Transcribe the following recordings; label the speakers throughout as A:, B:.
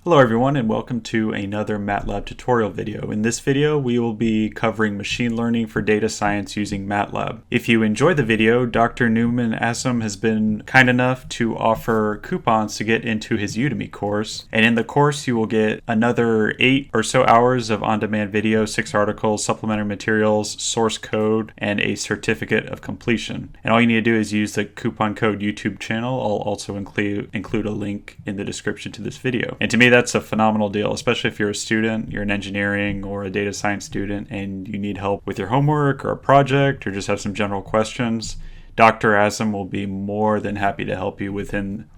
A: Hello everyone and welcome to another MATLAB tutorial video. In this video we will be covering machine learning for data science using MATLAB. If you enjoy the video, Dr. Newman Assam has been kind enough to offer coupons to get into his Udemy course. And in the course you will get another 8 or so hours of on-demand video, 6 articles, supplementary materials, source code, and a certificate of completion. And all you need to do is use the coupon code YouTube channel. I'll also include a link in the description to this video. And to me that's a phenomenal deal, especially if you're a student, you're an engineering or a data science student, and you need help with your homework or a project or just have some general questions. Dr. Assam will be more than happy to help you within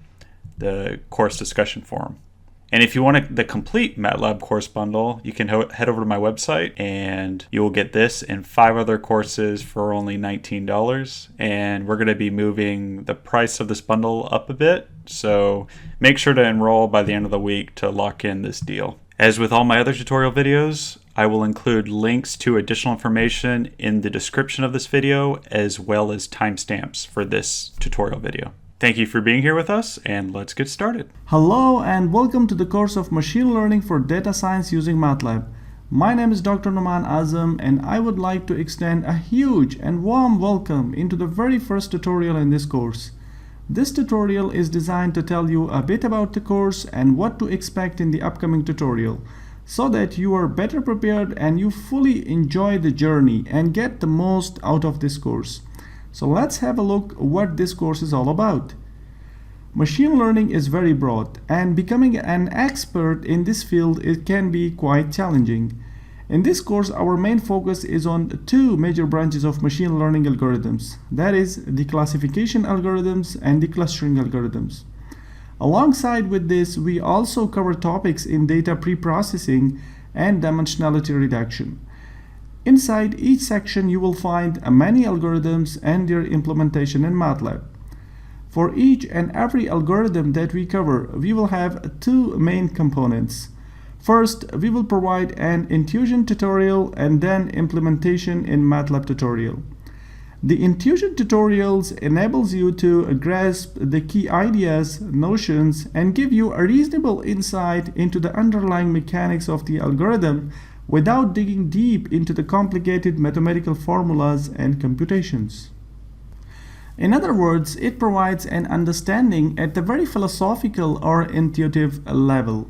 A: the course discussion forum. And if you want the complete MATLAB course bundle, you can head over to my website and you will get this and 5 other courses for only $19. And we're going to be moving the price of this bundle up a bit, so make sure to enroll by the end of the week to lock in this deal. As with all my other tutorial videos, I will include links to additional information in the description of this video, as well as timestamps for this tutorial video. Thank you for being here with us, and let's get started.
B: Hello and welcome to the course of Machine Learning for Data Science using MATLAB. My name is Dr. Newman Assam, and I would like to extend a huge and warm welcome into the very first tutorial in this course. This tutorial is designed to tell you a bit about the course and what to expect in the upcoming tutorial, so that you are better prepared and you fully enjoy the journey and get the most out of this course. So let's have a look what this course is all about. Machine learning is very broad, and becoming an expert in this field it can be quite challenging. In this course, our main focus is on 2 major branches of machine learning algorithms, that is, the classification algorithms and the clustering algorithms. Alongside with this, we also cover topics in data preprocessing and dimensionality reduction. Inside each section you will find many algorithms and their implementation in MATLAB. For each and every algorithm that we cover, we will have 2 main components. First, we will provide an intuition tutorial and then implementation in MATLAB tutorial. The intuition tutorials enables you to grasp the key ideas, notions, and give you a reasonable insight into the underlying mechanics of the algorithm without digging deep into the complicated mathematical formulas and computations. In other words, it provides an understanding at the very philosophical or intuitive level.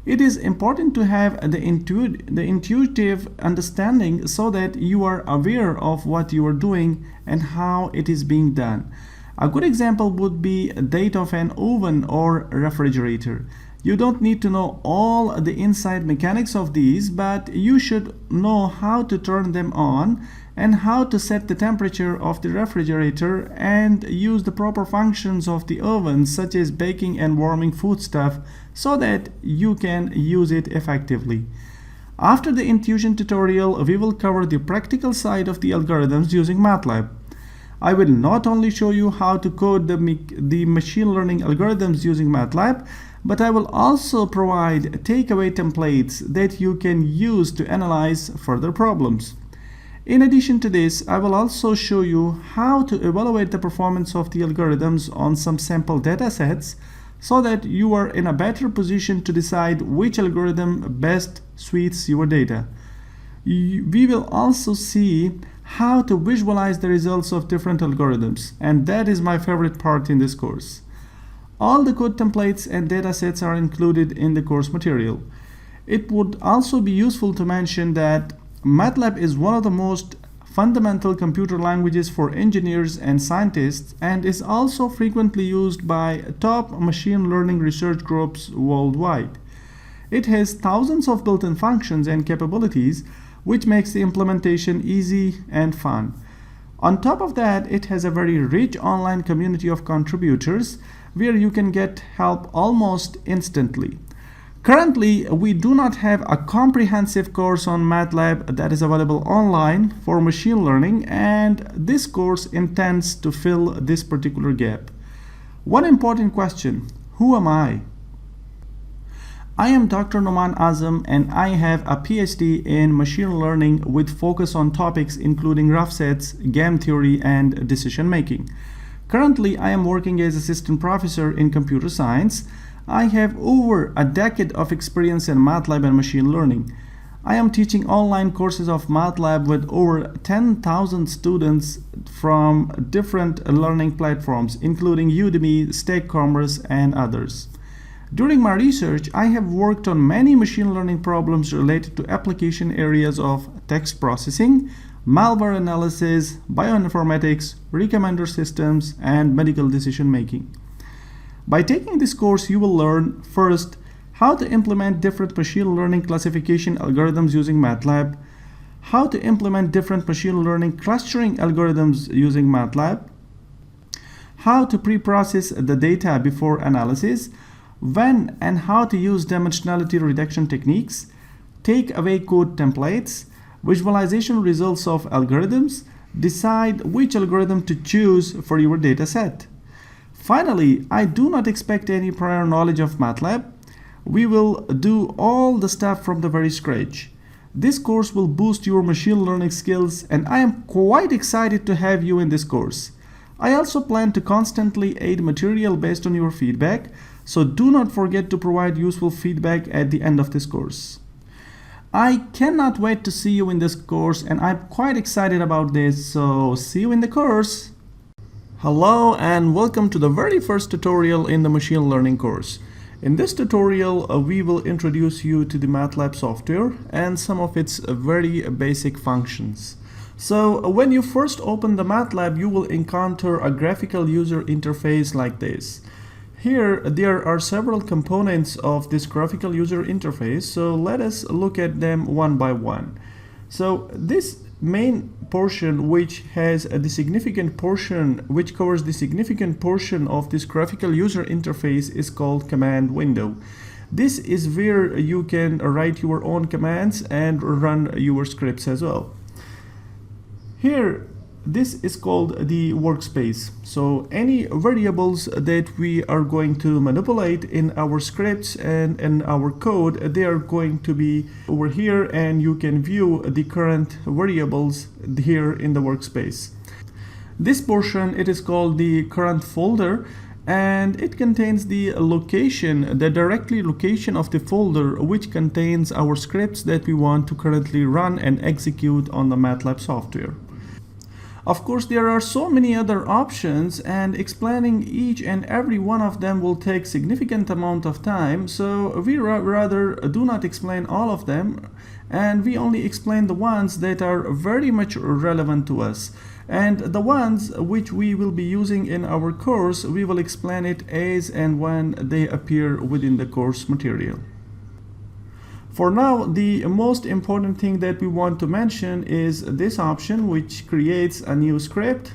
B: It is important to have the intuitive understanding so that you are aware of what you are doing and how it is being done. A good example would be that of an oven or refrigerator. You don't need to know all the inside mechanics of these, but you should know how to turn them on and how to set the temperature of the refrigerator and use the proper functions of the oven, such as baking and warming foodstuff, so that you can use it effectively. After the intuition tutorial, we will cover the practical side of the algorithms using MATLAB. I will not only show you how to code the machine learning algorithms using MATLAB, but I will also provide takeaway templates that you can use to analyze further problems. In addition to this, I will also show you how to evaluate the performance of the algorithms on some sample data sets so that you are in a better position to decide which algorithm best suits your data. We will also see how to visualize the results of different algorithms, and that is my favorite part in this course. All the code templates and datasets are included in the course material. It would also be useful to mention that MATLAB is one of the most fundamental computer languages for engineers and scientists and is also frequently used by top machine learning research groups worldwide. It has thousands of built-in functions and capabilities, which makes the implementation easy and fun. On top of that, it has a very rich online community of contributors where you can get help almost instantly. Currently, we do not have a comprehensive course on MATLAB that is available online for machine learning, and this course intends to fill this particular gap. One important question: who am I? I am Dr. Newman Assam, and I have a PhD in machine learning with focus on topics including rough sets, game theory, and decision making. Currently, I am working as assistant professor in computer science. I have over a decade of experience in MATLAB and machine learning. I am teaching online courses of MATLAB with over 10,000 students from different learning platforms, including Udemy, Stack Commerce, and others. During my research, I have worked on many machine learning problems related to application areas of text processing, malware analysis, bioinformatics, recommender systems, and medical decision making. By taking this course, you will learn first, how to implement different machine learning classification algorithms using MATLAB, how to implement different machine learning clustering algorithms using MATLAB, how to pre-process the data before analysis, when and how to use dimensionality reduction techniques, take away code templates, visualization results of algorithms, decide which algorithm to choose for your data set. Finally, I do not expect any prior knowledge of MATLAB. We will do all the stuff from the very scratch. This course will boost your machine learning skills, and I am quite excited to have you in this course. I also plan to constantly add material based on your feedback, so do not forget to provide useful feedback at the end of this course. I cannot wait to see you in this course, and I'm quite excited about this, so see you in the course. Hello and welcome to the very first tutorial in the machine learning course. In this tutorial, we will introduce you to the MATLAB software and some of its very basic functions. So when you first open the MATLAB, you will encounter a graphical user interface like this. Here, there are several components of this graphical user interface, so let us look at them one by one. So this main portion, which has the significant portion, which covers the significant portion of this graphical user interface, is called command window. This is where you can write your own commands and run your scripts as well. Here, this is called the workspace. So any variables that we are going to manipulate in our scripts and in our code, they are going to be over here, and you can view the current variables here in the workspace. This portion, it is called the current folder, and it contains the location, the directly location of the folder which contains our scripts that we want to currently run and execute on the MATLAB software. Of course, there are so many other options, and explaining each and every one of them will take significant amount of time, so we rather do not explain all of them, and we only explain the ones that are very much relevant to us. And the ones which we will be using in our course, we will explain it as and when they appear within the course material. For now, the most important thing that we want to mention is this option, which creates a new script.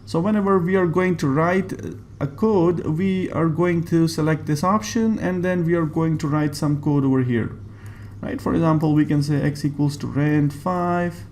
B: So whenever we are going to write a code, we are going to select this option, and then we are going to write some code over here. Right? For example, we can say x equals to rand 5,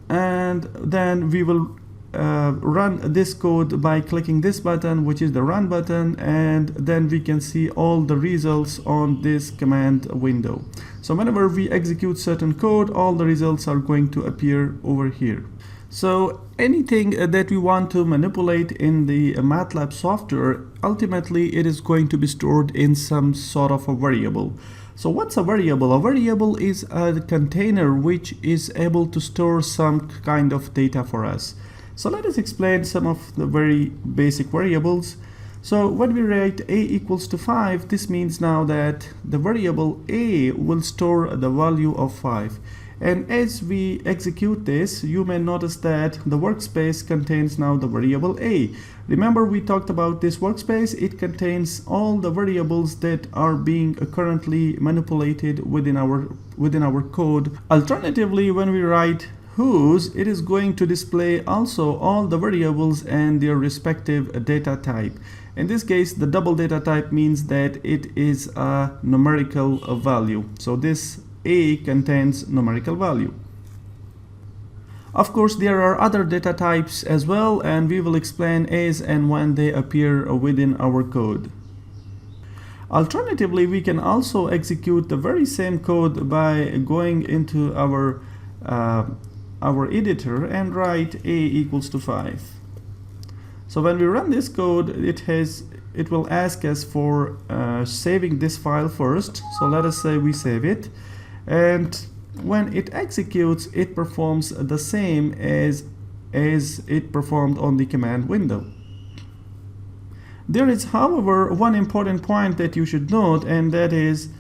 B: and then we will run this code by clicking this button, which is the run button, and then we can see all the results on this command window. So whenever we execute certain code, all the results are going to appear over here. So anything that we want to manipulate in the MATLAB software, ultimately it is going to be stored in some sort of a variable. So what's a variable? A variable is a container which is able to store some kind of data for us. So let us explain some of the very basic variables. So when we write a equals to 5, this means now that the variable a will store the value of 5. And as we execute this, you may notice that the workspace contains now the variable a. Remember, we talked about this workspace. It contains all the variables that are being currently manipulated within our code. Alternatively, when we write whose, it is going to display also all the variables and their respective data type. In this case, the double data type means that it is a numerical value. So this a contains numerical value. Of course, there are other data types as well, and we will explain as and when they appear within our code. Alternatively, we can also execute the very same code by going into our editor and write a equals to 5. So when we run this code, it has it will ask us for saving this file first. So let us say we save it, and when it executes, it performs the same as it performed on the command window. There is, however, one important point that you should note, and that is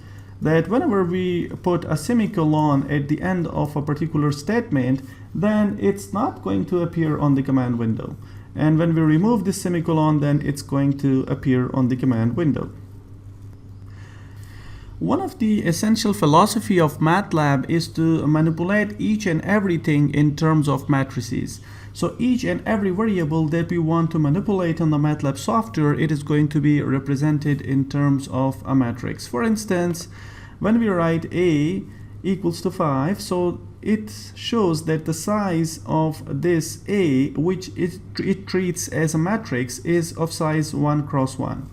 B: that whenever we put a semicolon at the end of a particular statement, then it's not going to appear on the command window. And when we remove this semicolon, then it's going to appear on the command window. One of the essential philosophy of MATLAB is to manipulate each and everything in terms of matrices. So each and every variable that we want to manipulate on the MATLAB software, it is going to be represented in terms of a matrix. For instance, when we write a equals to 5, so it shows that the size of this a, which it treats as a matrix, is of size 1 cross 1.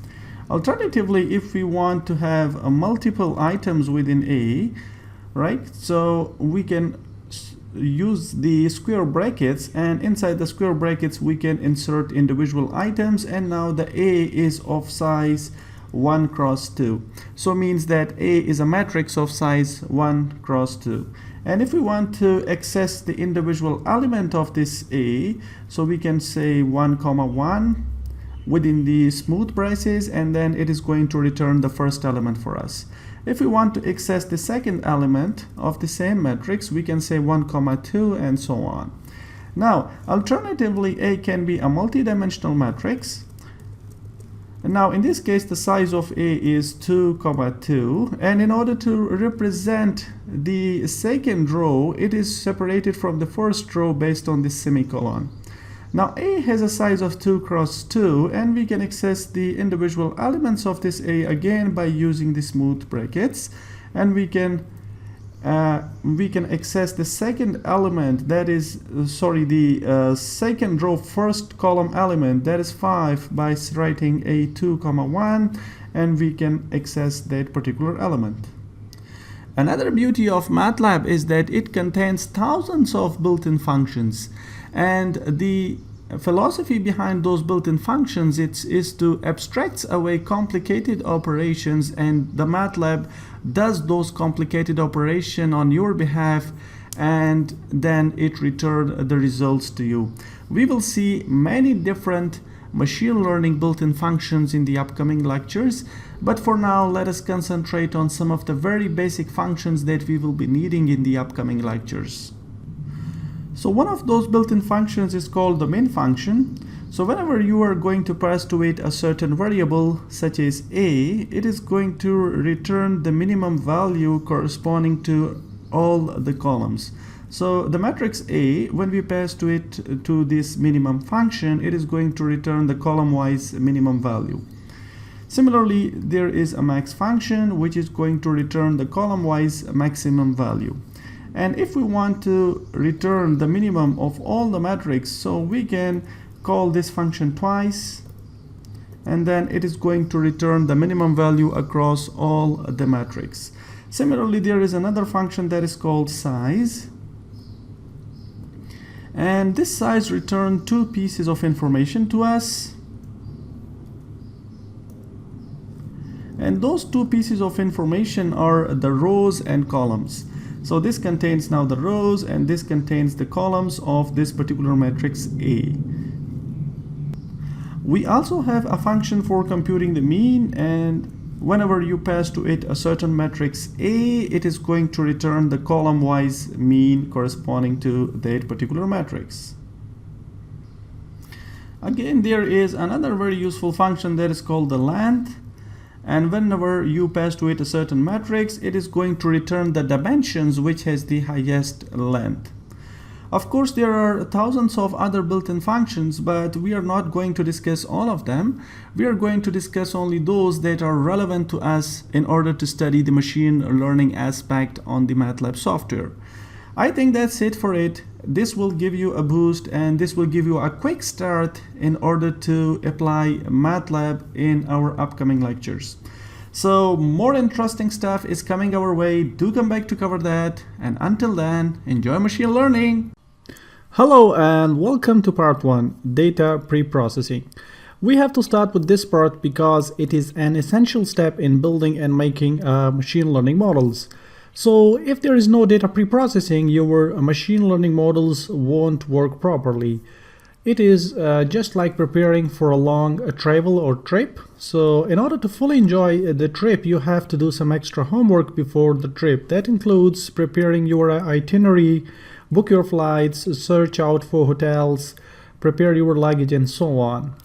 B: Alternatively, if we want to have multiple items within a, right, so we can use the square brackets, and inside the square brackets we can insert individual items, and now the a is of size 1 cross 2. So means that a is a matrix of size 1 cross 2. And if we want to access the individual element of this a, so we can say 1 comma 1 within the smooth braces, and then it is going to return the first element for us. If we want to access the second element of the same matrix, we can say 1 comma 2 and so on. Now, alternatively, a can be a multidimensional matrix. And now in this case, the size of a is 2 comma 2, and in order to represent the second row, it is separated from the first row based on this semicolon. Now a has a size of 2 cross 2, and we can access the individual elements of this a again by using the smooth brackets, and we can access the second element, that is the second row first column element, that is 5, by writing a 2 comma 1, and we can access that particular element. Another beauty of MATLAB is that it contains thousands of built-in functions, and the philosophy behind those built-in functions is to abstract away complicated operations, and the MATLAB does those complicated operations on your behalf, and then it returns the results to you. We will see many different machine learning built-in functions in the upcoming lectures, but for now let us concentrate on some of the very basic functions that we will be needing in the upcoming lectures. So one of those built-in functions is called the min function. So whenever you are going to pass to it a certain variable such as a, it is going to return the minimum value corresponding to all the columns. So the matrix a, when we pass to it to this minimum function, it is going to return the column-wise minimum value. Similarly, there is a max function which is going to return the column-wise maximum value. And if we want to return the minimum of all the matrix, so we can call this function twice, and then it is going to return the minimum value across all the matrix. Similarly, there is another function that is called size, and this size returns two pieces of information to us, and those two pieces of information are the rows and columns. So this contains now the rows, and this contains the columns of this particular matrix A. We also have a function for computing the mean, and whenever you pass to it a certain matrix A, it is going to return the column-wise mean corresponding to that particular matrix. Again, there is another very useful function that is called the length. And whenever you pass to it a certain matrix, it is going to return the dimensions which has the highest length. Of course, there are thousands of other built-in functions, but we are not going to discuss all of them. We are going to discuss only those that are relevant to us in order to study the machine learning aspect on the MATLAB software. I think that's it for it. This will give you a boost, and this will give you a quick start in order to apply MATLAB in our upcoming lectures. So more interesting stuff is coming our way. Do come back to cover that, and until then, enjoy machine learning. Hello and welcome to part 1, data pre-processing. We have to start with this part because it is an essential step in building and making machine learning models. So if there is no data preprocessing, your machine learning models won't work properly. It is just like preparing for a long travel or trip. So in order to fully enjoy the trip, you have to do some extra homework before the trip. That includes preparing your itinerary, book your flights, search out for hotels, prepare your luggage, and so on.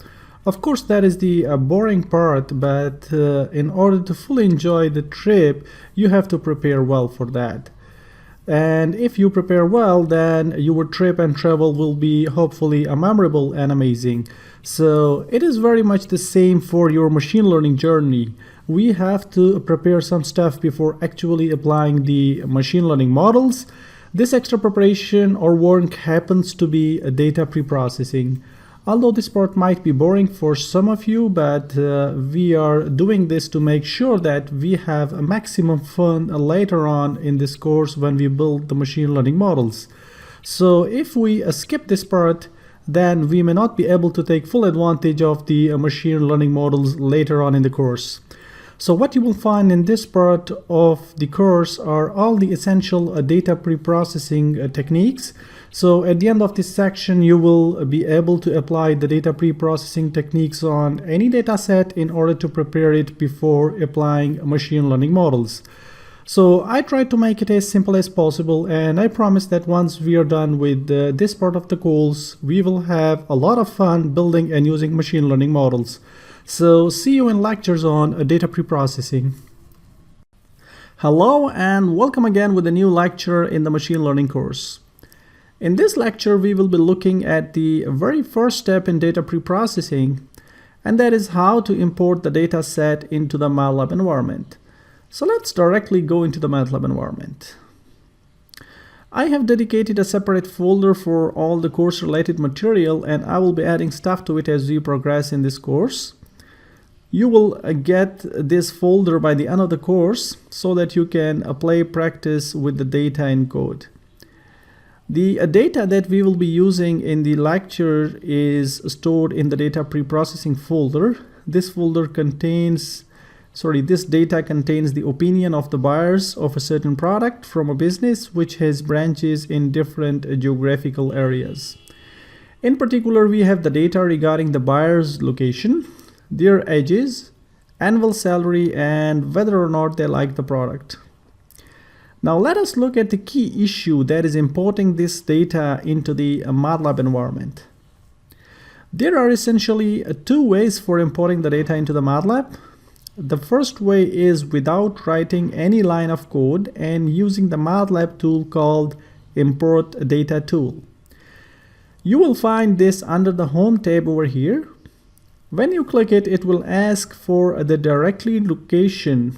B: Of course, that is the boring part, but in order to fully enjoy the trip, you have to prepare well for that. And if you prepare well, then your trip and travel will be hopefully memorable and amazing. So it is very much the same for your machine learning journey. We have to prepare some stuff before actually applying the machine learning models. This extra preparation or work happens to be data preprocessing. Although this part might be boring for some of you, but we are doing this to make sure that we have a maximum fun later on in this course when we build the machine learning models. So if we skip this part, then we may not be able to take full advantage of the machine learning models later on in the course. So what you will find in this part of the course are all the essential data preprocessing techniques. So at the end of this section, you will be able to apply the data preprocessing techniques on any data set in order to prepare it before applying machine learning models. So I tried to make it as simple as possible, and I promise that once we are done with this part of the course, we will have a lot of fun building and using machine learning models. So see you in lectures on data preprocessing. Hello and welcome again with a new lecture in the machine learning course. In this lecture, we will be looking at the very first step in data preprocessing, and that is how to import the data set into the MATLAB environment. So let's directly go into the MATLAB environment. I have dedicated a separate folder for all the course related material, and I will be adding stuff to it as we progress in this course. You will get this folder by the end of the course so that you can play practice with the data in code. The data that we will be using in the lecture is stored in the data preprocessing folder. This data contains the opinion of the buyers of a certain product from a business which has branches in different geographical areas. In particular, we have the data regarding the buyer's location, their ages, annual salary, and whether or not they like the product. Now let us look at the key issue that is importing this data into the MATLAB environment. There are essentially two ways for importing the data into the MATLAB. The first way is without writing any line of code and using the MATLAB tool called Import Data Tool. You will find this under the Home tab over here. When you click it, it will ask for the directory location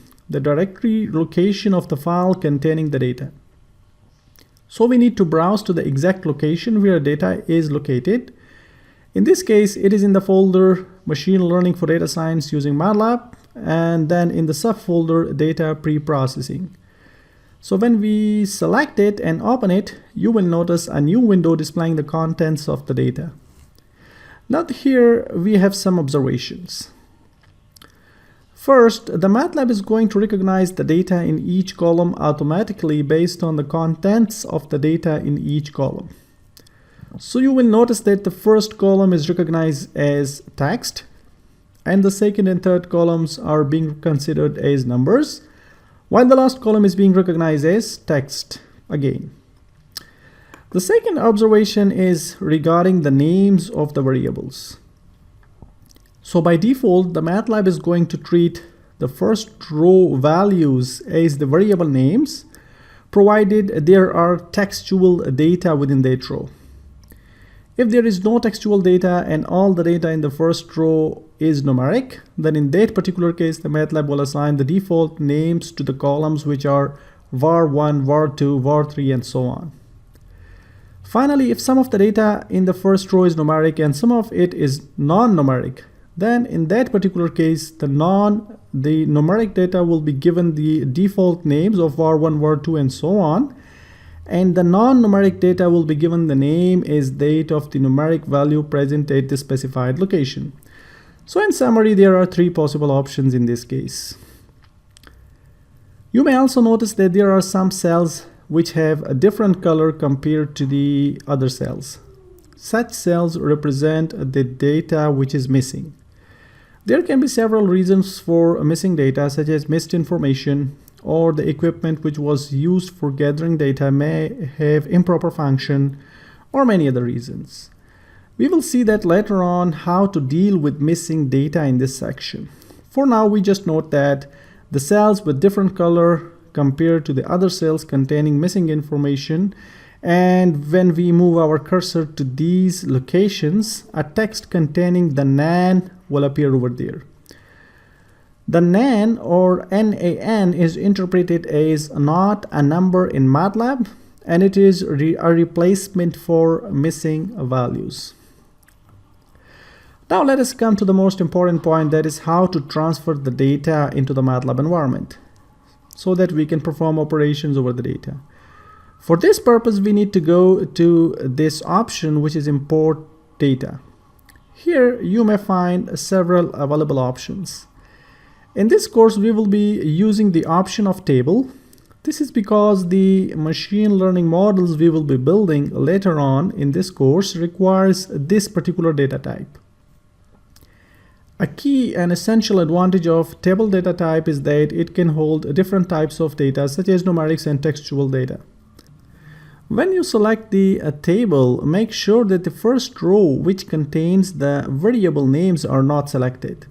B: of the file containing the data. So we need to browse to the exact location where data is located. In this case, it is in the folder Machine Learning for Data Science using MATLAB, and then in the subfolder Data Preprocessing. So when we select it and open it, you will notice a new window displaying the contents of the data. Now here we have some observations. First, the MATLAB is going to recognize the data in each column automatically based on the contents of the data in each column. So you will notice that the first column is recognized as text, and the second and third columns are being considered as numbers, while the last column is being recognized as text again. The second observation is regarding the names of the variables. So by default, the MATLAB is going to treat the first row values as the variable names, provided there are textual data within that row. If there is no textual data and all the data in the first row is numeric, then in that particular case, the MATLAB will assign the default names to the columns which are var1, var2, var3, and so on. Finally, if some of the data in the first row is numeric and some of it is non-numeric, then in that particular case, the numeric data will be given the default names of var1, var2, and so on, and the non-numeric data will be given the name as date of the numeric value present at the specified location. So in summary, there are three possible options in this case. You may also notice that there are some cells which have a different color compared to the other cells. Such cells represent the data which is missing. There can be several reasons for missing data, such as missed information, or the equipment which was used for gathering data may have improper function, or many other reasons. We will see that later on how to deal with missing data in this section. For now, we just note that the cells with different color compared to the other cells containing missing information, and when we move our cursor to these locations, a text containing the NaN will appear over there. The NaN or NaN is interpreted as not a number in MATLAB, and it is a replacement for missing values. Now let us come to the most important point, that is how to transfer the data into the MATLAB environment so that we can perform operations over the data. For this purpose, we need to go to this option, which is import data. Here you may find several available options. In this course, we will be using the option of table. This is because the machine learning models we will be building later on in this course requires this particular data type. A key and essential advantage of table data type is that it can hold different types of data, such as numerics and textual data. When you select the table, make sure that the first row, which contains the variable names, are not selected.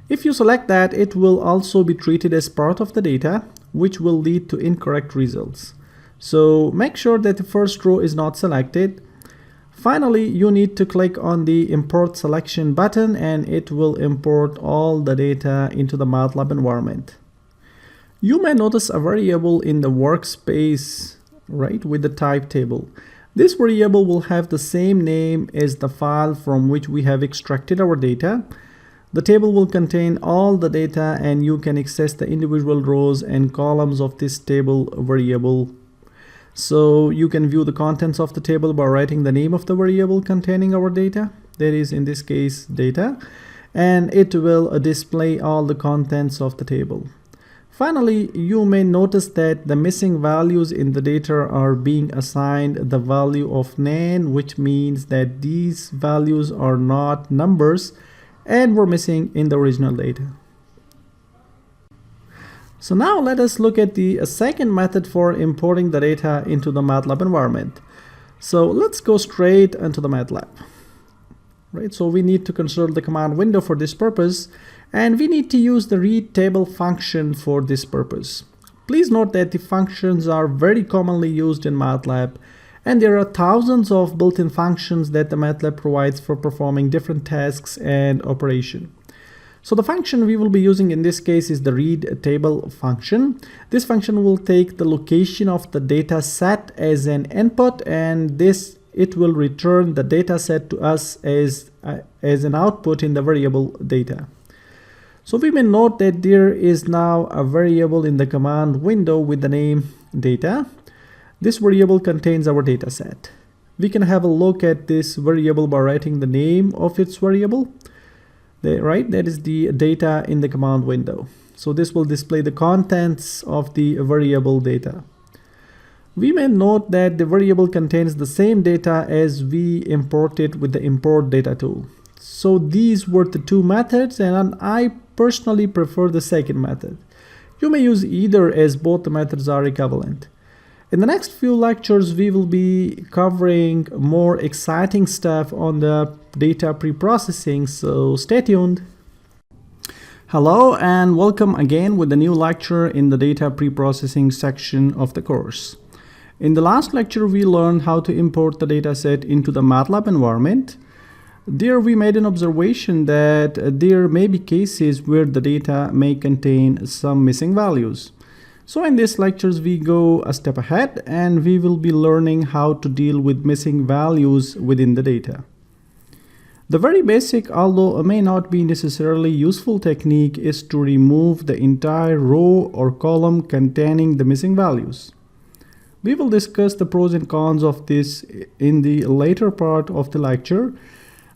B: If you select that, it will also be treated as part of the data, which will lead to incorrect results. So make sure that the first row is not selected. Finally, you need to click on the import selection button, and it will import all the data into the MATLAB environment. You may notice a variable in the workspace, right, with the type table. This variable will have the same name as the file from which we have extracted our data. The table will contain all the data, and you can access the individual rows and columns of this table variable. So you can view the contents of the table by writing the name of the variable containing our data, that is in this case data, and it will display all the contents of the table. Finally, you may notice that the missing values in the data are being assigned the value of NaN, which means that these values are not numbers and were missing in the original data. So now let us look at the second method for importing the data into the MATLAB environment. So let's go straight into the MATLAB. Right, so we need to consult the command window for this purpose, and we need to use the read table function for this purpose. Please note that the functions are very commonly used in MATLAB, and there are thousands of built-in functions that the MATLAB provides for performing different tasks and operations. So the function we will be using in this case is the read table function. This function will take the location of the data set as an input, and it will return the data set to us as an output in the variable data. So we may note that there is now a variable in the command window with the name data. This variable contains our data set. We can have a look at this variable by writing the name of its variable. Right, that is the data in the command window. So this will display the contents of the variable data. We may note that the variable contains the same data as we imported with the import data tool. So these were the two methods, and I personally prefer the second method. You may use either, as both the methods are equivalent. In the next few lectures, we will be covering more exciting stuff on the data preprocessing, so stay tuned. Hello and welcome again with a new lecture in the data preprocessing section of the course. In the last lecture, we learned how to import the dataset into the MATLAB environment. There we made an observation that there may be cases where the data may contain some missing values. So in these lectures, we go a step ahead, and we will be learning how to deal with missing values within the data. The very basic, although may not be necessarily useful technique, is to remove the entire row or column containing the missing values. We will discuss the pros and cons of this in the later part of the lecture,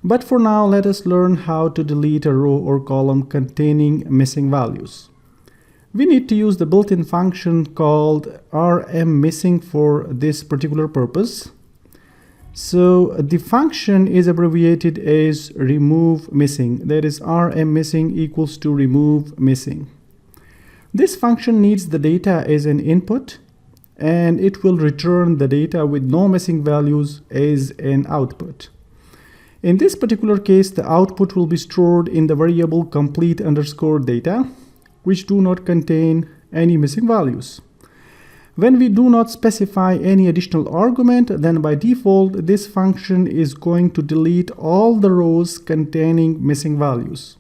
B: But for now, let us learn how to delete a row or column containing missing values. We need to use the built-in function called rmmissing for this particular purpose. So the function is abbreviated as remove missing. That is, rmmissing equals to remove missing. This function needs the data as an input, and it will return the data with no missing values as an output. In this particular case, the output will be stored in the variable complete underscore data, which do not contain any missing values. When we do not specify any additional argument, then by default, this function is going to delete all the rows containing missing values.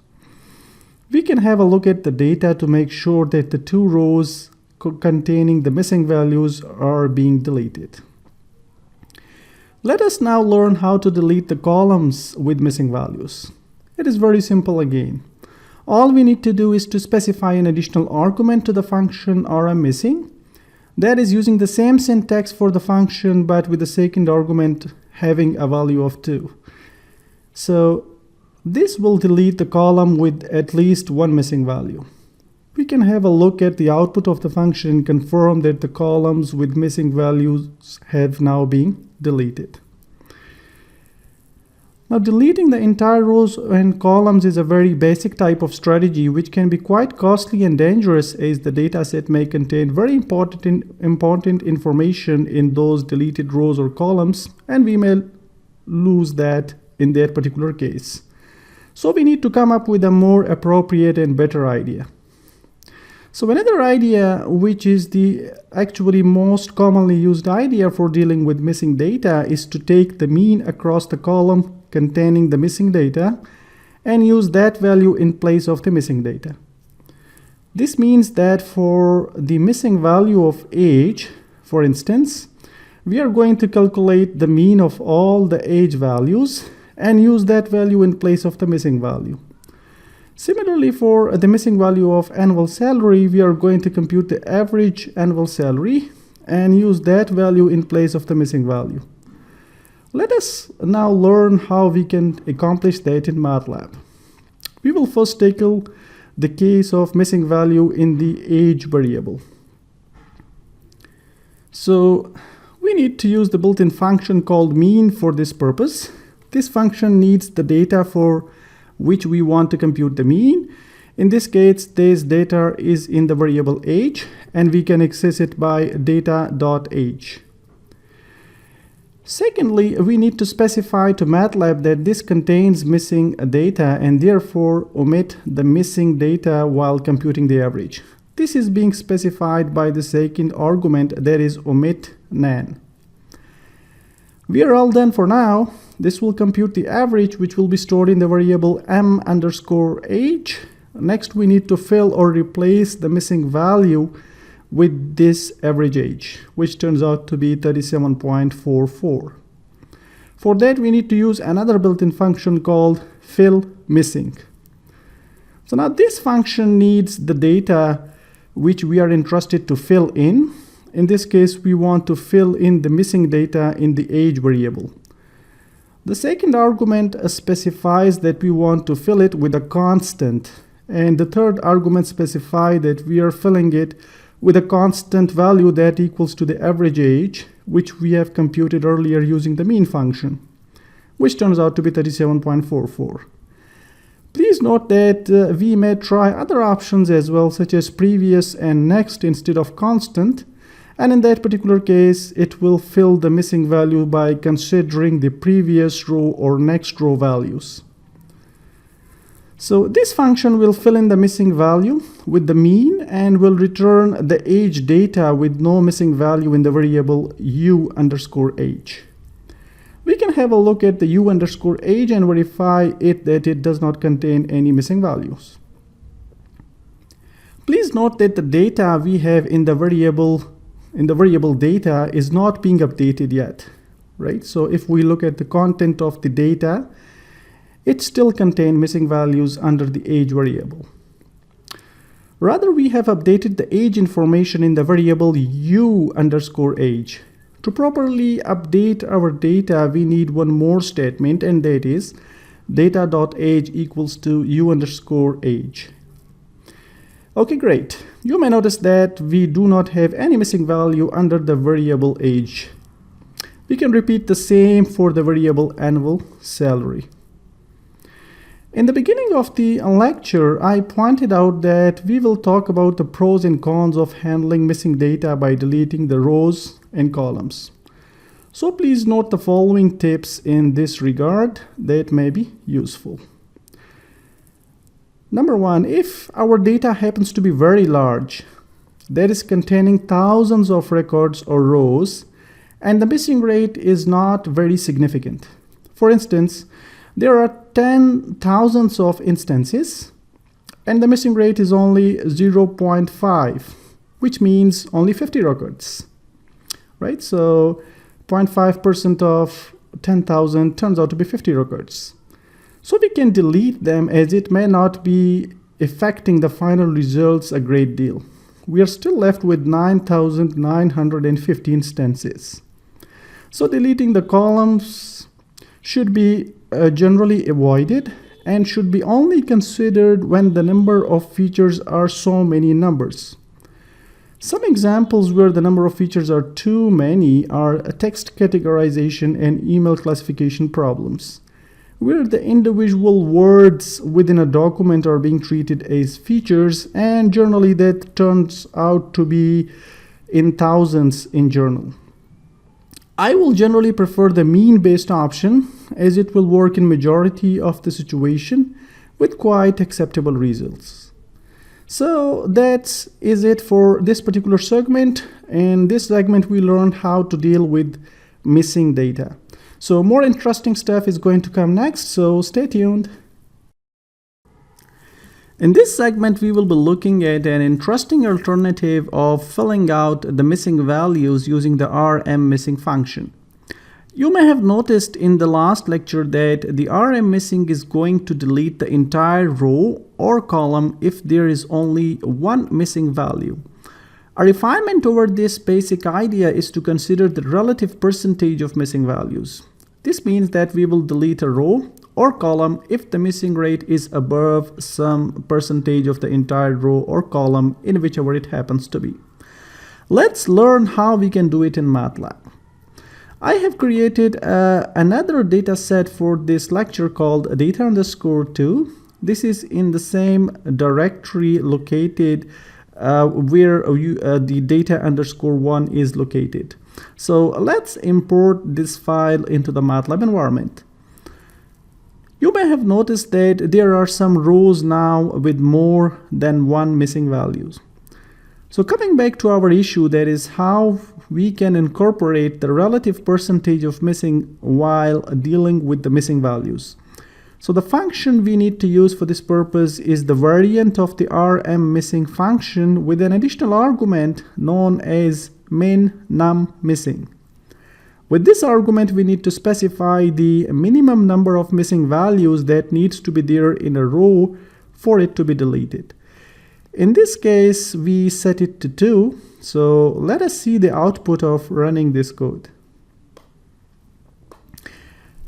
B: We can have a look at the data to make sure that the two rows containing the missing values are being deleted. Let us now learn how to delete the columns with missing values. It is very simple again. All we need to do is to specify an additional argument to the function rmmissing. That is using the same syntax for the function, but with the second argument having a value of 2. So this will delete the column with at least one missing value. We can have a look at the output of the function and confirm that the columns with missing values have now been deleted. Now, deleting the entire rows and columns is a very basic type of strategy which can be quite costly and dangerous, as the dataset may contain very important information in those deleted rows or columns, and we may lose that in that particular case. So we need to come up with a more appropriate and better idea. So another idea, which is the actually most commonly used idea for dealing with missing data, is to take the mean across the column containing the missing data and use that value in place of the missing data. This means that for the missing value of age, for instance, we are going to calculate the mean of all the age values and use that value in place of the missing value. Similarly, for the missing value of annual salary, we are going to compute the average annual salary and use that value in place of the missing value. Let us now learn how we can accomplish that in MATLAB. We will first tackle the case of missing value in the age variable. So we need to use the built-in function called mean for this purpose. This function needs the data for which we want to compute the mean. In this case, this data is in the variable age, and we can access it by data.age. Secondly, we need to specify to MATLAB that this contains missing data and therefore omit the missing data while computing the average. This is being specified by the second argument, that is omit nan. We are all done for now. This will compute the average, which will be stored in the variable m_age. Next, we need to fill or replace the missing value with this average age, which turns out to be 37.44. For that, we need to use another built-in function called fill missing. So now this function needs the data which we are entrusted to fill in. In this case, we want to fill in the missing data in the age variable. The second argument specifies that we want to fill it with a constant, and the third argument specifies that we are filling it with a constant value that equals to the average age, which we have computed earlier using the mean function, which turns out to be 37.44. Please note that we may try other options as well, such as previous and next instead of constant, and in that particular case, it will fill the missing value by considering the previous row or next row values. So this function will fill in the missing value with the mean and will return the age data with no missing value in the variable u_age. We can have a look at the u_age and verify that it does not contain any missing values. Please note that the data we have in the variable data is not being updated yet, right? So if we look at the content of the data, it still contains missing values under the age variable. Rather, we have updated the age information in the variable u_age. To properly update our data, we need one more statement, and that is data.age equals to u underscore age. Okay, great. You may notice that we do not have any missing value under the variable age. We can repeat the same for the variable annual salary. In the beginning of the lecture, I pointed out that we will talk about the pros and cons of handling missing data by deleting the rows and columns. So please note the following tips in this regard that may be useful. Number one, if our data happens to be very large, that is containing thousands of records or rows, and the missing rate is not very significant. For instance, there are 10,000 of instances, and the missing rate is only 0.5, which means only 50 records, right? So 0.5% of 10,000 turns out to be 50 records. So we can delete them as it may not be affecting the final results a great deal. We are still left with 9,950 instances. So deleting the columns should be generally avoided and should be only considered when the number of features are so many numbers. Some examples where the number of features are too many are text categorization and email classification problems, where the individual words within a document are being treated as features, and generally that turns out to be in thousands in journal. I will generally prefer the mean-based option as it will work in majority of the situation with quite acceptable results. So that is it for this particular segment. In this segment we learned how to deal with missing data. So more interesting stuff is going to come next, so stay tuned. In this segment, we will be looking at an interesting alternative of filling out the missing values using the rm_missing function. You may have noticed in the last lecture that the rm_missing is going to delete the entire row or column if there is only one missing value. A refinement over this basic idea is to consider the relative percentage of missing values. This means that we will delete a row or column if the missing rate is above some percentage of the entire row or column in whichever it happens to be. Let's learn how we can do it in MATLAB. I have created another data set for this lecture called data_2. This is in the same directory located where the data_1 is located. So let's import this file into the MATLAB environment. You may have noticed that there are some rows now with more than one missing values. So coming back to our issue, that is how we can incorporate the relative percentage of missing while dealing with the missing values. So the function we need to use for this purpose is the variant of the rm_missing function with an additional argument known as min_num_missing. With this argument, we need to specify the minimum number of missing values that needs to be there in a row for it to be deleted. In this case, we set it to 2. So let us see the output of running this code.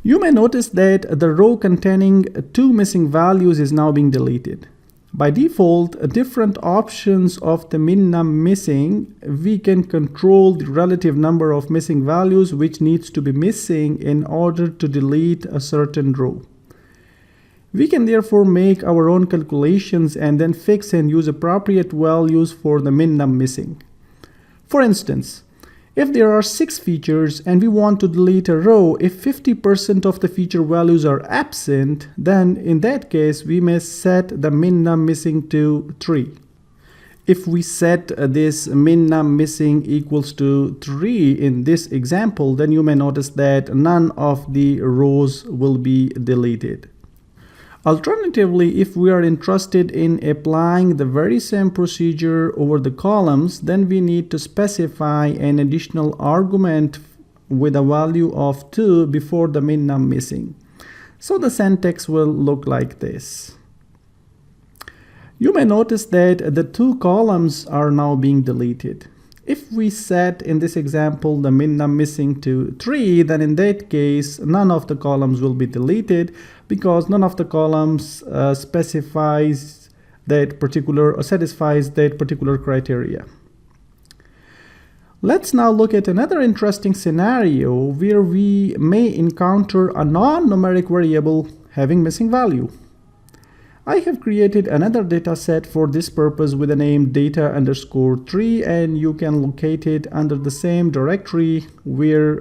B: You may notice that the row containing 2 missing values is now being deleted. By default, different options of the min_num_missing, we can control the relative number of missing values which needs to be missing in order to delete a certain row. We can therefore make our own calculations and then fix and use appropriate values for the min_num_missing. For instance, if there are 6 features and we want to delete a row, if 50% of the feature values are absent, then in that case we may set the min_num_missing to 3. If we set this min_num_missing equals to 3 in this example, then you may notice that none of the rows will be deleted. Alternatively, if we are interested in applying the very same procedure over the columns, then we need to specify an additional argument with a value of 2 before the min_num_missing. So the syntax will look like this. You may notice that the 2 columns are now being deleted. If we set in this example the min_num_missing to 3, then in that case none of the columns will be deleted, because none of the columns specifies that particular or satisfies that particular criteria. Let's now look at another interesting scenario where we may encounter a non-numeric variable having missing value. I have created another data set for this purpose with the name data_3, and you can locate it under the same directory where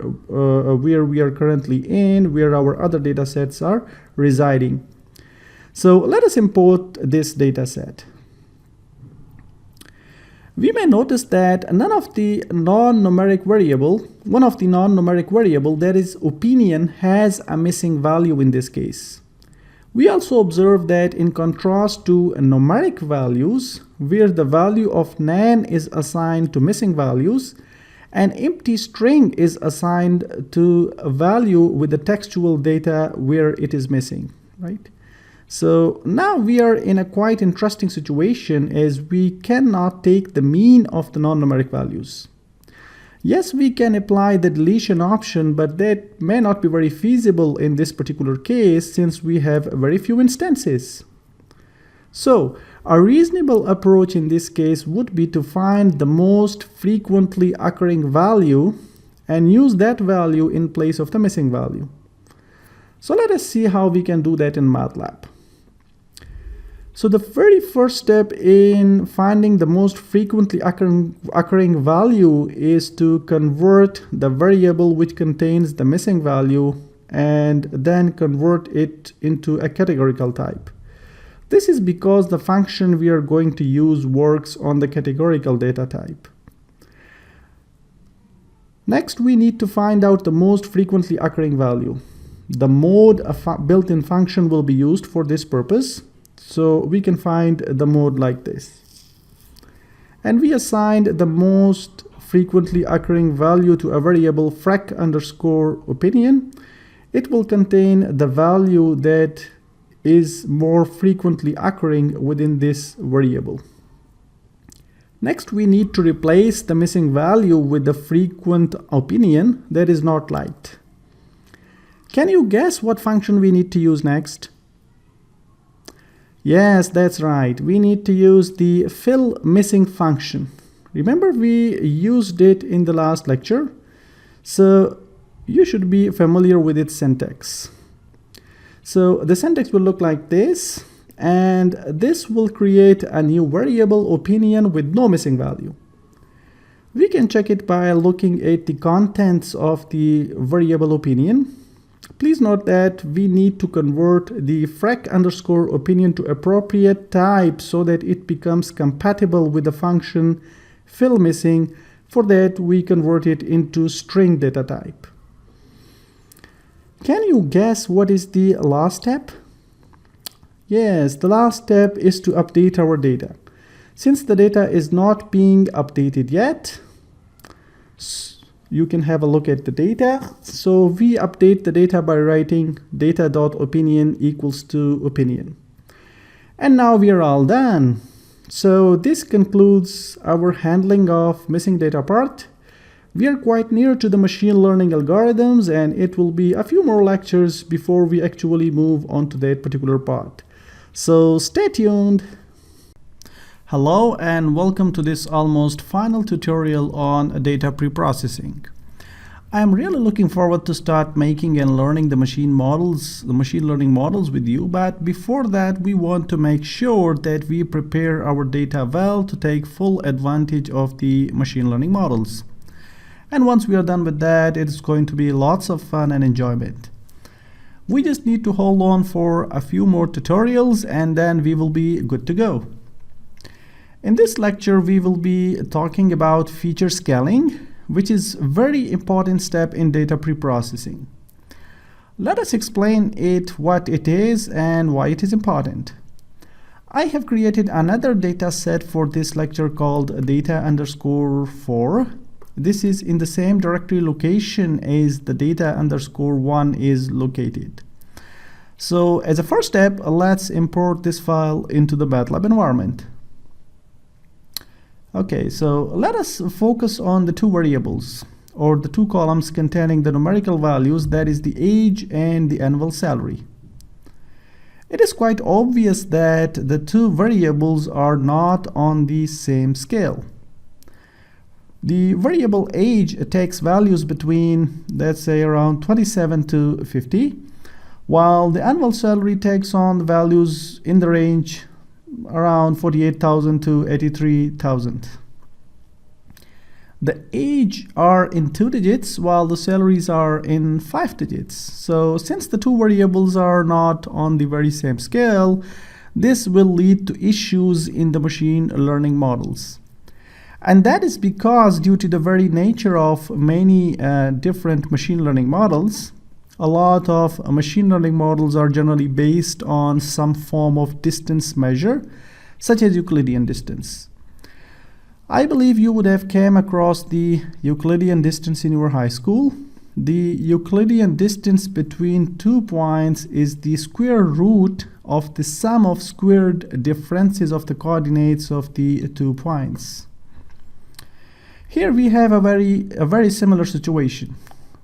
B: we are currently in, where our other data sets are residing. So let us import this data set. We may notice that one of the non-numeric variable, that is opinion, has a missing value in this case. We also observe that in contrast to numeric values, where the value of nan is assigned to missing values, an empty string is assigned to a value with the textual data where it is missing, right? So now we are in a quite interesting situation, as we cannot take the mean of the non-numeric values. Yes, we can apply the deletion option, but that may not be very feasible in this particular case since we have very few instances. So a reasonable approach in this case would be to find the most frequently occurring value and use that value in place of the missing value. So let us see how we can do that in MATLAB. So the very first step in finding the most frequently occurring value is to convert the variable which contains the missing value and then convert it into a categorical type. This is because the function we are going to use works on the categorical data type. Next, we need to find out the most frequently occurring value. The mode built-in function will be used for this purpose. So we can find the mode like this. And we assigned the most frequently occurring value to a variable frac_opinion. It will contain the value that is more frequently occurring within this variable. Next, we need to replace the missing value with the frequent opinion that is not liked. Can you guess what function we need to use next? Yes, that's right. We need to use the fill missing function. Remember, we used it in the last lecture, so you should be familiar with its syntax. So the syntax will look like this, and this will create a new variable opinion with no missing value. We can check it by looking at the contents of the variable opinion. Please note that we need to convert the frac_opinion to appropriate type so that it becomes compatible with the function fill missing. For that, we convert it into string data type. Can you guess what is the last step? Yes, the last step is to update our data. Since the data is not being updated yet, you can have a look at the data. So we update the data by writing data.opinion equals to opinion. And now we are all done. So this concludes our handling of missing data part. We are quite near to the machine learning algorithms, and it will be a few more lectures before we actually move on to that particular part. So stay tuned. Hello and welcome to this almost final tutorial on data preprocessing. I am really looking forward to start making and learning the machine learning models with you, but before that we want to make sure that we prepare our data well to take full advantage of the machine learning models. And once we are done with that, it's going to be lots of fun and enjoyment. We just need to hold on for a few more tutorials and then we will be good to go. In this lecture, we will be talking about feature scaling, which is a very important step in data preprocessing. Let us explain what it is and why it is important. I have created another data set for this lecture called data_4. This is in the same directory location as the data_1 is located. So as a first step, let's import this file into the MATLAB environment. Okay, so let us focus on the two variables or the two columns containing the numerical values, that is the age and the annual salary. It is quite obvious that the two variables are not on the same scale. The variable age takes values between, let's say, around 27 to 50, while the annual salary takes on the values in the range around 48,000 to 83,000. The age are in 2 digits while the salaries are in 5 digits. So since the two variables are not on the very same scale, this will lead to issues in the machine learning models. And that is because due to the very nature of many different machine learning models, a lot of machine learning models are generally based on some form of distance measure, such as Euclidean distance. I believe you would have came across the Euclidean distance in your high school. The Euclidean distance between 2 points is the square root of the sum of squared differences of the coordinates of the 2 points. Here we have a very similar situation.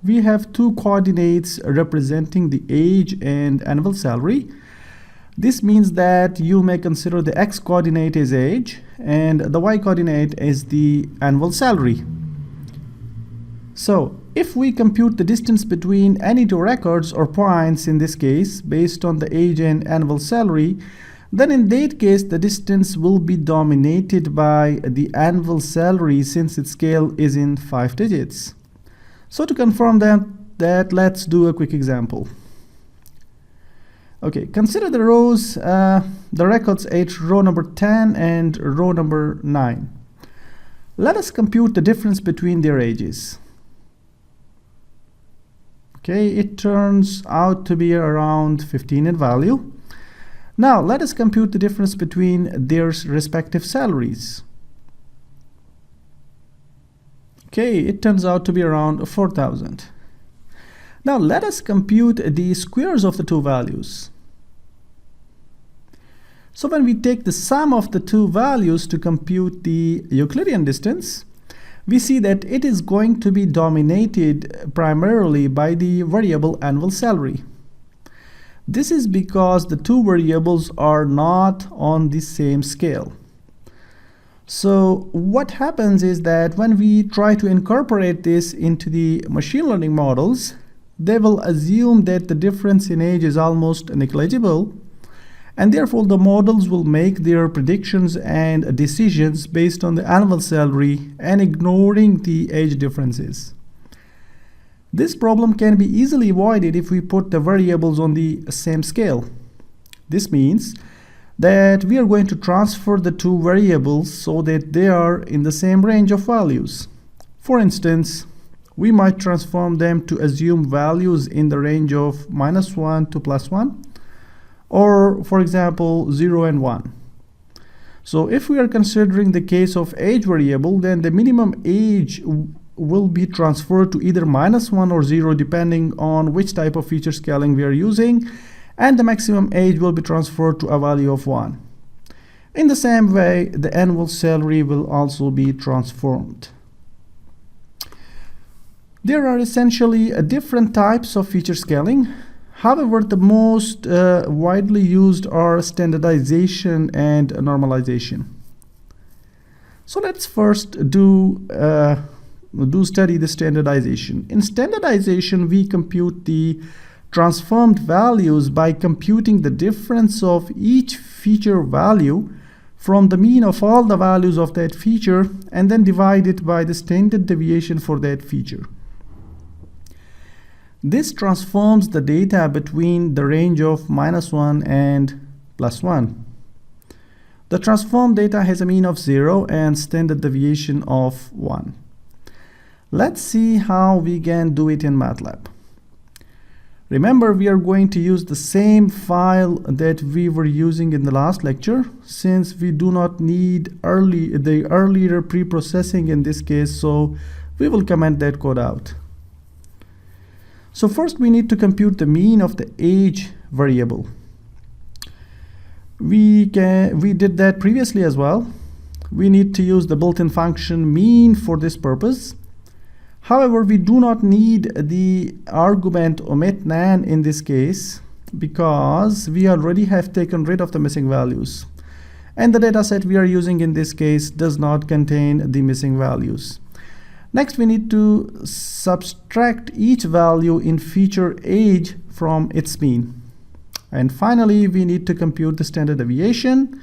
B: We have two coordinates representing the age and annual salary. This means that you may consider the x coordinate as age and the y coordinate as the annual salary. So if we compute the distance between any two records or points in this case based on the age and annual salary, then in that case the distance will be dominated by the annual salary since its scale is in 5 digits. So to confirm that let's do a quick example. Okay, consider the rows, the records at row number 10 and row number 9. Let us compute the difference between their ages. Okay, it turns out to be around 15 in value. Now let us compute the difference between their respective salaries. Okay, it turns out to be around 4,000. Now let us compute the squares of the two values. So when we take the sum of the two values to compute the Euclidean distance, we see that it is going to be dominated primarily by the variable annual salary. This is because the two variables are not on the same scale. So what happens is that when we try to incorporate this into the machine learning models, they will assume that the difference in age is almost negligible, and therefore the models will make their predictions and decisions based on the annual salary and ignoring the age differences. This problem can be easily avoided if we put the variables on the same scale. This means that we are going to transfer the two variables so that they are in the same range of values. For instance, we might transform them to assume values in the range of -1 to +1, or for example 0 and 1. So if we are considering the case of age variable, then the minimum age will be transferred to either -1 or 0 depending on which type of feature scaling we are using, and the maximum age will be transferred to a value of 1. In the same way, the annual salary will also be transformed. There are essentially different types of feature scaling. However, the most widely used are standardization and normalization. So let's first study the standardization. In standardization, we compute the transformed values by computing the difference of each feature value from the mean of all the values of that feature and then divide it by the standard deviation for that feature. This transforms the data between the range of -1 and +1. The transformed data has a mean of 0 and standard deviation of 1. Let's see how we can do it in MATLAB. Remember, we are going to use the same file that we were using in the last lecture, since we do not need the earlier preprocessing in this case, so we will comment that code out. So first we need to compute the mean of the age variable. We did that previously as well. We need to use the built-in function mean for this purpose. However, we do not need the argument omitNaN in this case. because we already have taken rid of the missing values. And the data set we are using in this case does not contain the missing values. Next, we need to subtract each value in feature age from its mean. And finally, we need to compute the standard deviation.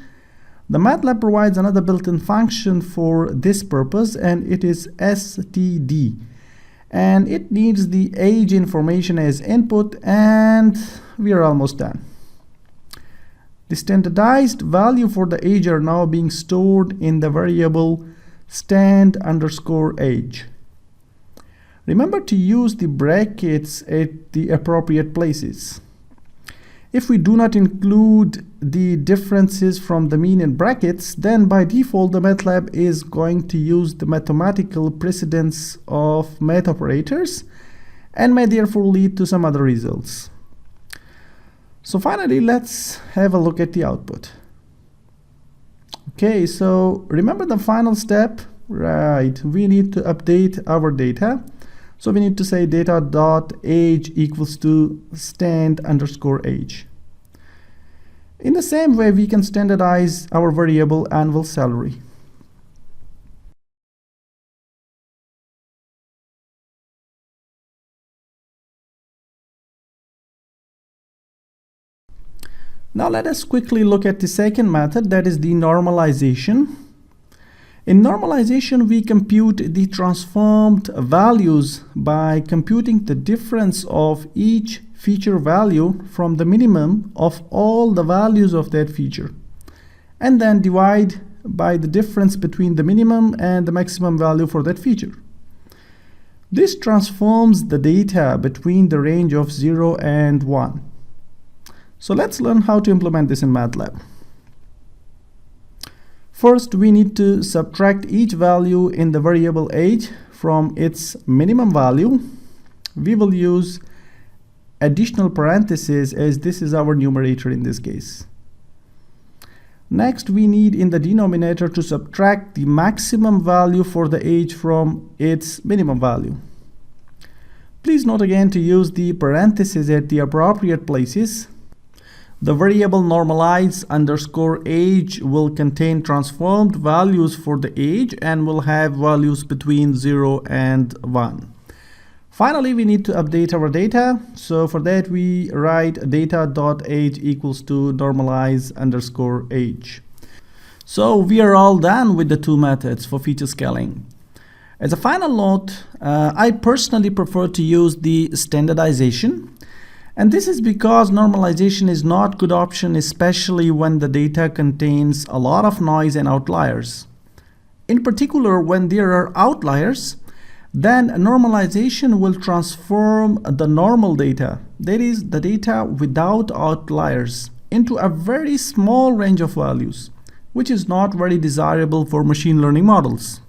B: The MATLAB provides another built-in function for this purpose, and it is std. And it needs the age information as input, and we are almost done. The standardized value for the age are now being stored in the variable stand_age. Remember to use the brackets at the appropriate places. If we do not include the differences from the mean in brackets, then by default the MATLAB is going to use the mathematical precedence of math operators and may therefore lead to some other results. So finally, let's have a look at the output. Okay, so remember the final step, right? We need to update our data. So we need to say data.age equals to stand_age. In the same way, we can standardize our variable annual salary. Now let us quickly look at the second method, that is the normalization. In normalization, we compute the transformed values by computing the difference of each feature value from the minimum of all the values of that feature, and then divide by the difference between the minimum and the maximum value for that feature. This transforms the data between the range of 0 and 1. So let's learn how to implement this in MATLAB. First, we need to subtract each value in the variable age from its minimum value. We will use additional parentheses as this is our numerator in this case. Next, we need in the denominator to subtract the maximum value for the age from its minimum value. Please note again to use the parentheses at the appropriate places. The variable normalize_age will contain transformed values for the age and will have values between 0 and 1. Finally, we need to update our data. So for that, we write data.age equals to normalize_age. So we are all done with the two methods for feature scaling. As a final note, I personally prefer to use the standardization. And this is because normalization is not a good option, especially when the data contains a lot of noise and outliers. In particular, when there are outliers, then normalization will transform the normal data, that is, the data without outliers, into a very small range of values, which is not very desirable for machine learning models.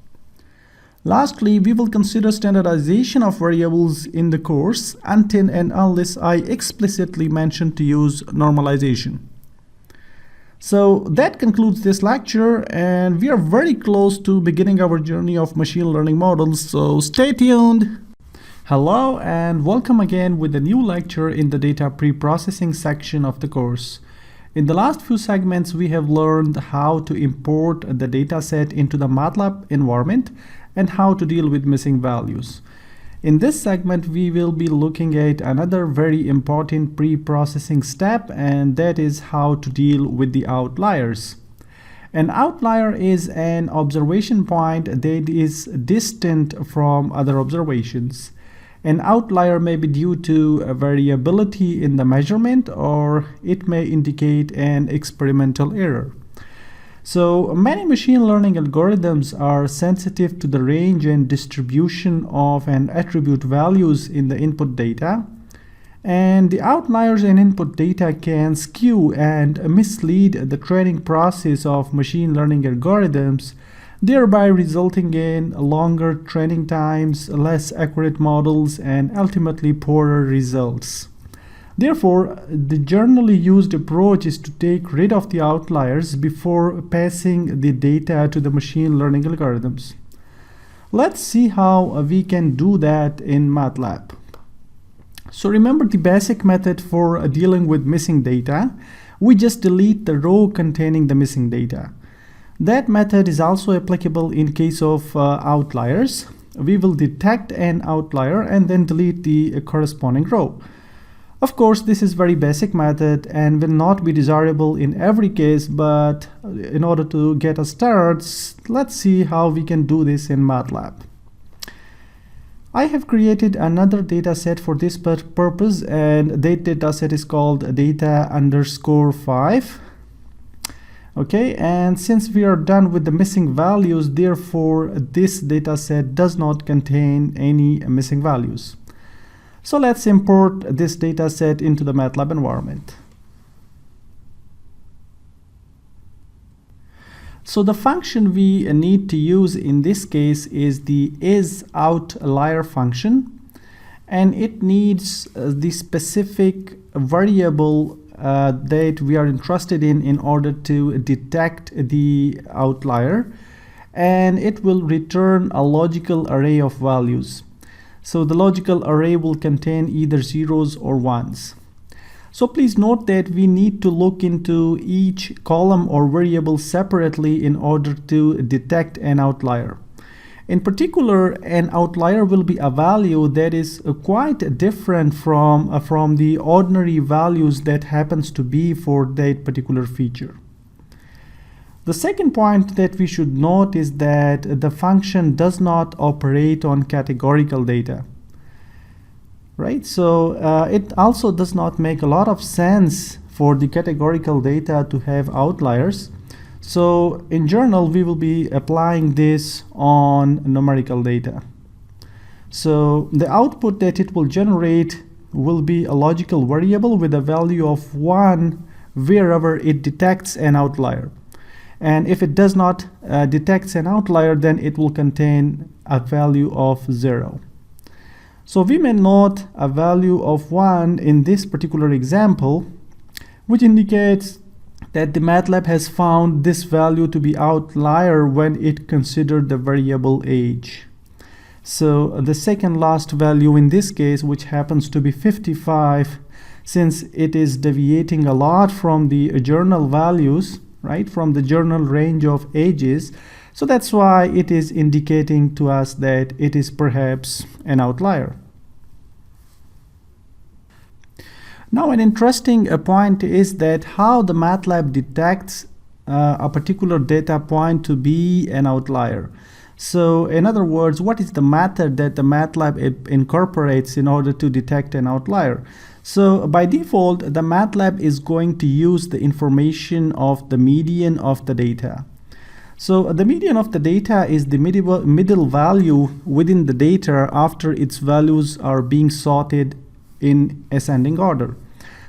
B: Lastly, we will consider standardization of variables in the course until and unless I explicitly mention to use normalization. So that concludes this lecture, and we are very close to beginning our journey of machine learning models, so stay tuned. Hello and welcome again with a new lecture in the data pre-processing section of the course. In the last few segments, we have learned how to import the dataset into the MATLAB environment and how to deal with missing values. In this segment, we will be looking at another very important pre-processing step, and that is how to deal with the outliers. An outlier is an observation point that is distant from other observations. An outlier may be due to a variability in the measurement, or it may indicate an experimental error. So many machine learning algorithms are sensitive to the range and distribution of and attribute values in the input data, and the outliers in input data can skew and mislead the training process of machine learning algorithms, thereby resulting in longer training times, less accurate models, and ultimately poorer results. Therefore, the generally used approach is to take rid of the outliers before passing the data to the machine learning algorithms. Let's see how we can do that in MATLAB. So remember the basic method for dealing with missing data. We just delete the row containing the missing data. That method is also applicable in case of outliers. We will detect an outlier and then delete the corresponding row. Of course, this is very basic method and will not be desirable in every case, but in order to get us started, let's see how we can do this in MATLAB. I have created another data set for this purpose, and that data set is called data_5. Okay, and since we are done with the missing values, therefore this data set does not contain any missing values. So let's import this data set into the MATLAB environment. So the function we need to use in this case is the isOutlier function, and it needs the specific variable that we are interested in order to detect the outlier, and it will return a logical array of values. So the logical array will contain either zeros or ones. So please note that we need to look into each column or variable separately in order to detect an outlier. In particular, an outlier will be a value that is quite different from the ordinary values that happens to be for that particular feature. The second point that we should note is that the function does not operate on categorical data. Right, so it also does not make a lot of sense for the categorical data to have outliers. So in general, we will be applying this on numerical data. So the output that it will generate will be a logical variable with a value of 1 wherever it detects an outlier. And if it does not detect an outlier, then it will contain a value of 0. So we may note a value of 1 in this particular example, which indicates that the MATLAB has found this value to be outlier when it considered the variable age. So the second last value in this case, which happens to be 55, since it is deviating a lot from the journal values, right, from the journal range of ages, so that's why it is indicating to us that it is perhaps an outlier. Now, an interesting point is that how the MATLAB detects a particular data point to be an outlier. So in other words, what is the method that the MATLAB incorporates in order to detect an outlier? So by default, the MATLAB is going to use the information of the median of the data. So the median of the data is the middle value within the data after its values are being sorted in ascending order.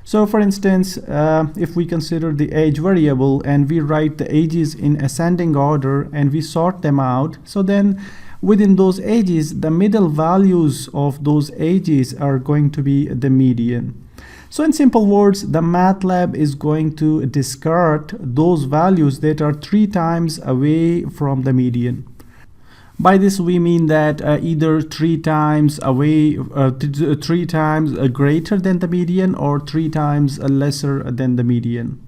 B: So for instance, if we consider the age variable and we write the ages in ascending order and we sort them out, so then within those ages, the middle values of those ages are going to be the median. So in simple words, the MATLAB is going to discard those values that are 3 times away from the median. By this we mean that either 3 times away, 3 times greater than the median, or 3 times lesser than the median.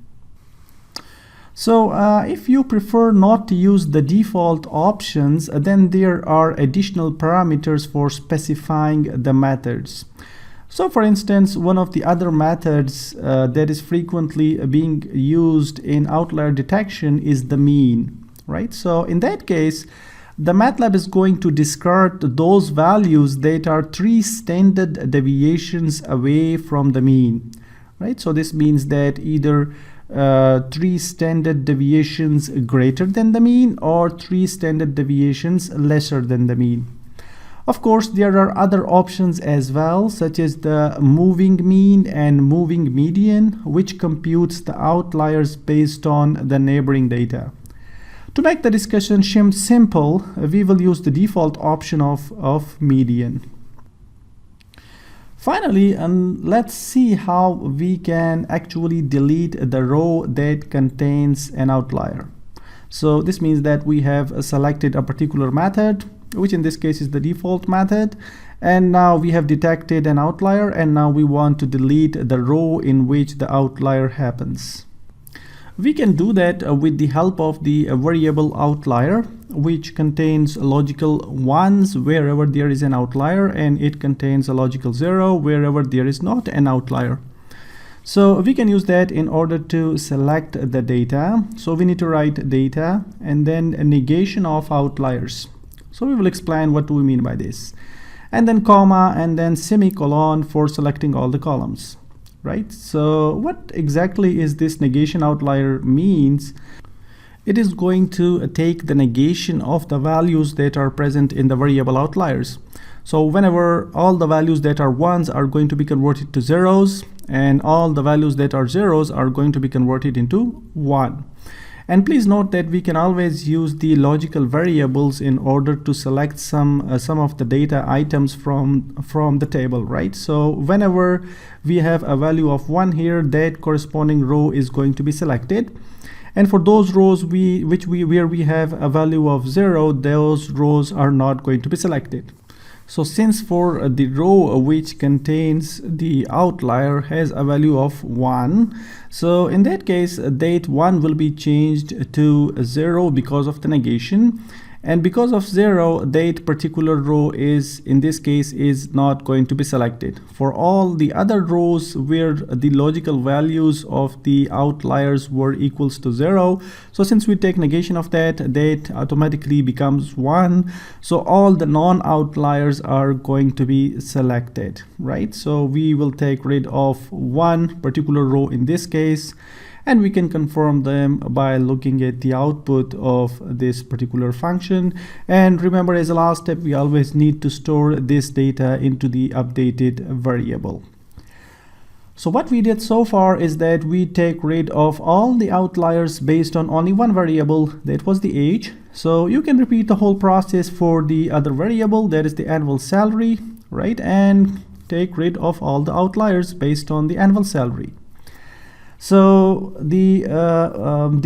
B: So if you prefer not to use the default options, then there are additional parameters for specifying the methods. So for instance, one of the other methods that is frequently being used in outlier detection is the mean, right? So in that case, the MATLAB is going to discard those values that are 3 standard deviations away from the mean, right? So this means that either 3 standard deviations greater than the mean or 3 standard deviations lesser than the mean. Of course, there are other options as well, such as the moving mean and moving median, which computes the outliers based on the neighboring data. To make the discussion simple, we will use the default option of median. Finally, let's see how we can actually delete the row that contains an outlier. So this means that we have selected a particular method, which in this case is the default method, and now we have detected an outlier, and now we want to delete the row in which the outlier happens. We can do that with the help of the variable outlier, which contains logical 1s wherever there is an outlier, and it contains a logical 0 wherever there is not an outlier. So we can use that in order to select the data. So we need to write data and then a negation of outliers. So we will explain what do we mean by this. And then comma and then semicolon for selecting all the columns. Right? So what exactly is this negation outlier means? It is going to take the negation of the values that are present in the variable outliers. So whenever all the values that are 1s are going to be converted to 0s, and all the values that are 0s are going to be converted into 1. And please note that we can always use the logical variables in order to select some of the data items from the table, right? So whenever we have a value of 1 here, that corresponding row is going to be selected. And for those rows where we have a value of 0, those rows are not going to be selected. So since for the row which contains the outlier has a value of 1, so in that case date 1 will be changed to 0 because of the negation, and because of 0 that particular row is in this case is not going to be selected. For all the other rows where the logical values of the outliers were equals to 0, so since we take negation of that automatically becomes 1, so all the non-outliers are going to be selected, right? So we will take rid of one particular row in this case, and we can confirm them by looking at the output of this particular function. And remember, as a last step, we always need to store this data into the updated variable. So what we did so far is that we take rid of all the outliers based on only one variable, that was the age. So you can repeat the whole process for the other variable, that is the annual salary, right? And take rid of all the outliers based on the annual salary. So the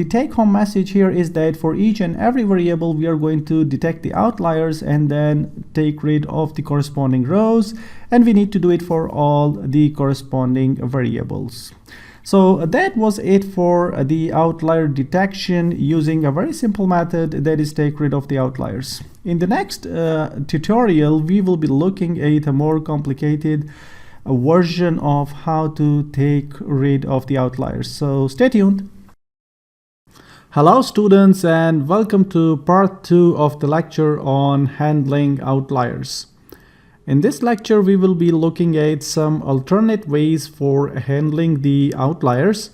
B: take-home message here is that for each and every variable we are going to detect the outliers and then take rid of the corresponding rows, and we need to do it for all the corresponding variables. So that was it for the outlier detection using a very simple method, that is take rid of the outliers. In the next tutorial we will be looking at a more complicated version of how to take rid of the outliers. So stay tuned. Hello students, and welcome to part 2 of the lecture on handling outliers. In this lecture we will be looking at some alternate ways for handling the outliers.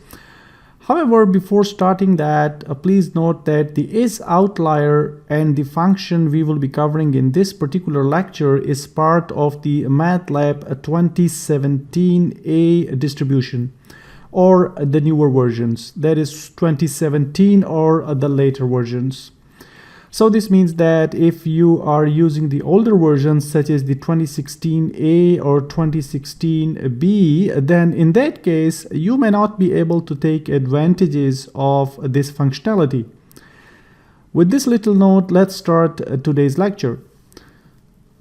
B: However, before starting that, please note that the isOutlier and the function we will be covering in this particular lecture is part of the MATLAB 2017A distribution, or the newer versions, that is 2017 or the later versions. So this means that if you are using the older versions such as the 2016A or 2016B, then in that case you may not be able to take advantages of this functionality. With this little note, let's start today's lecture.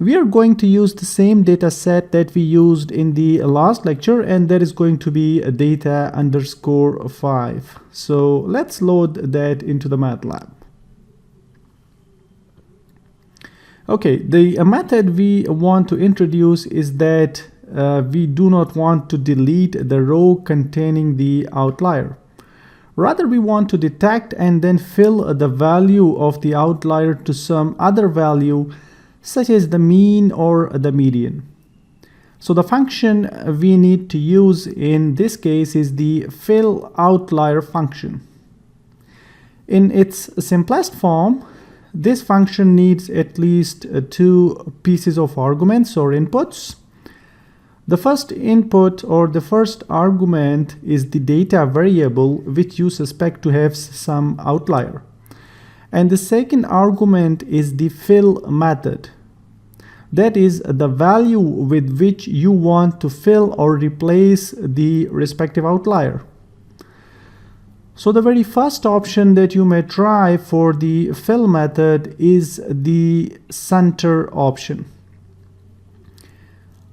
B: We are going to use the same data set that we used in the last lecture, and that is going to be data_5. So let's load that into the MATLAB. Okay, the method we want to introduce is that we do not want to delete the row containing the outlier. Rather, we want to detect and then fill the value of the outlier to some other value, such as the mean or the median. So the function we need to use in this case is the fillOutlier function. In its simplest form, this function needs at least 2 pieces of arguments or inputs. The first input or the first argument is the data variable which you suspect to have some outlier. And the second argument is the fill method. That is the value with which you want to fill or replace the respective outlier. So the very first option that you may try for the fill method is the center option.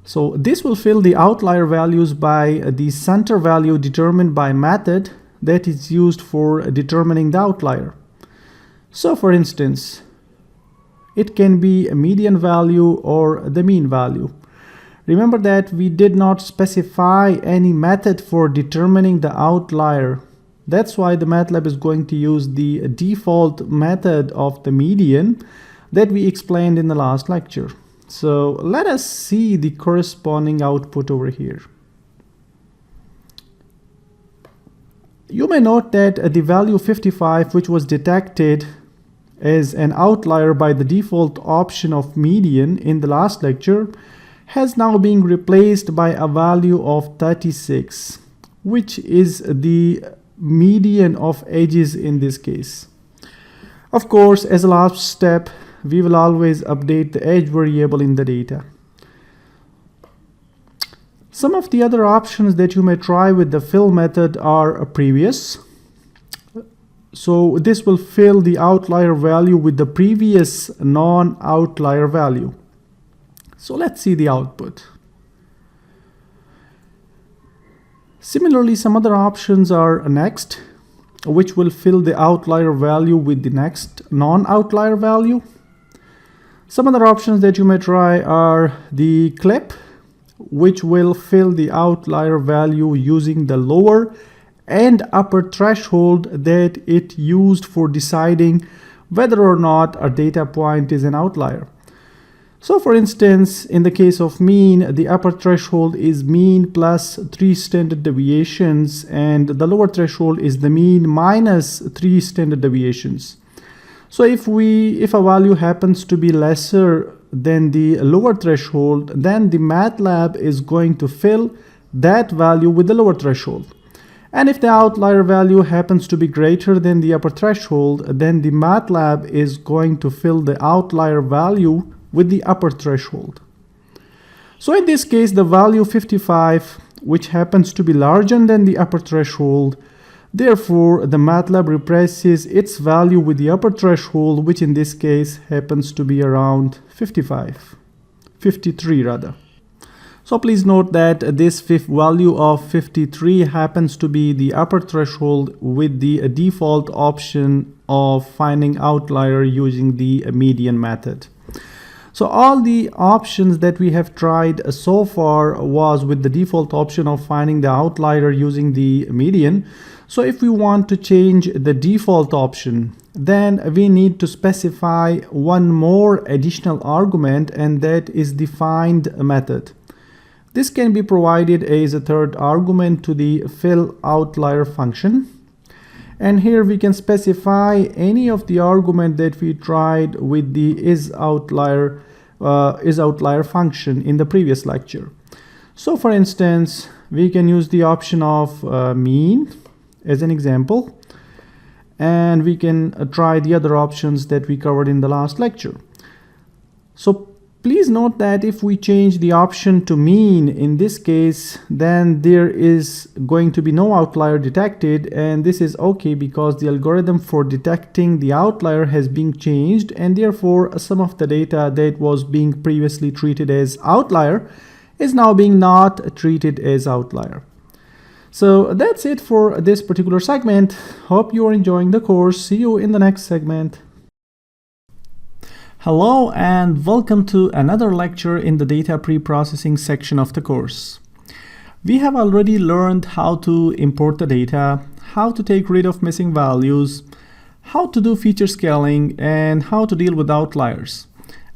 B: So this will fill the outlier values by the center value determined by method that is used for determining the outlier. So for instance, it can be a median value or the mean value. Remember that we did not specify any method for determining the outlier. That's why the MATLAB is going to use the default method of the median that we explained in the last lecture. So let us see the corresponding output over here. You may note that the value 55, which was detected as an outlier by the default option of median in the last lecture, has now been replaced by a value of 36, which is the median of edges in this case. Of course, as a last step, we will always update the edge variable in the data. Some of the other options that you may try with the fill method are previous. So this will fill the outlier value with the previous non-outlier value. So let's see the output. Similarly, some other options are next, which will fill the outlier value with the next non-outlier value. Some other options that you may try are the clip, which will fill the outlier value using the lower and upper threshold that it used for deciding whether or not a data point is an outlier. So for instance, in the case of mean, the upper threshold is mean plus 3 standard deviations, and the lower threshold is the mean minus 3 standard deviations. So if a value happens to be lesser than the lower threshold, then the MATLAB is going to fill that value with the lower threshold. And if the outlier value happens to be greater than the upper threshold, then the MATLAB is going to fill the outlier value with the upper threshold. So in this case, the value 55, which happens to be larger than the upper threshold, therefore the MATLAB replaces its value with the upper threshold, which in this case happens to be around 53 rather. So please note that this value of 53 happens to be the upper threshold with the default option of finding outlier using the median method. So all the options that we have tried so far was with the default option of finding the outlier using the median. So if we want to change the default option, then we need to specify one more additional argument, and that is the find method. This can be provided as a third argument to the fill outlier function. And here we can specify any of the argument that we tried with the isOutlier function in the previous lecture. So for instance, we can use the option of mean as an example, and we can try the other options that we covered in the last lecture. So please note that if we change the option to mean in this case, then there is going to be no outlier detected, and this is okay because the algorithm for detecting the outlier has been changed, and therefore some of the data that was being previously treated as outlier is now being not treated as outlier. So that's it for this particular segment. Hope you are enjoying the course. See you in the next segment. Hello and welcome to another lecture in the data pre-processing section of the course. We have already learned how to import the data, how to take rid of missing values, how to do feature scaling, and how to deal with outliers.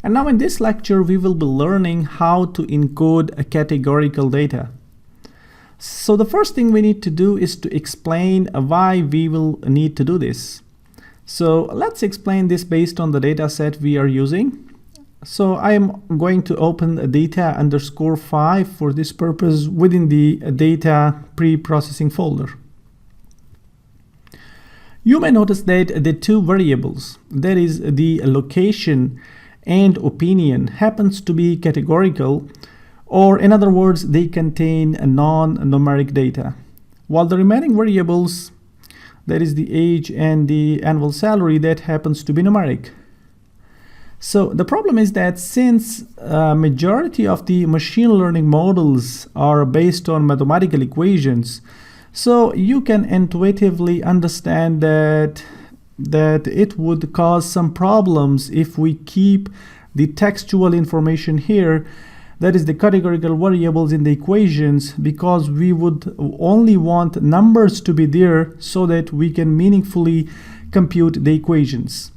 B: And now in this lecture, we will be learning how to encode a categorical data. So the first thing we need to do is to explain why we will need to do this. So let's explain this based on the data set we are using. So I am going to open data_5 for this purpose within the data pre-processing folder. You may notice that the two variables, that is the location and opinion, happens to be categorical, or in other words, they contain a non-numeric data, while the remaining variables, that is the age and the annual salary, that happens to be numeric. So the problem is that since majority of the machine learning models are based on mathematical equations, so you can intuitively understand that it would cause some problems if we keep the textual information here, that is the categorical variables in the equations, because we would only want numbers to be there so that we can meaningfully compute the equations.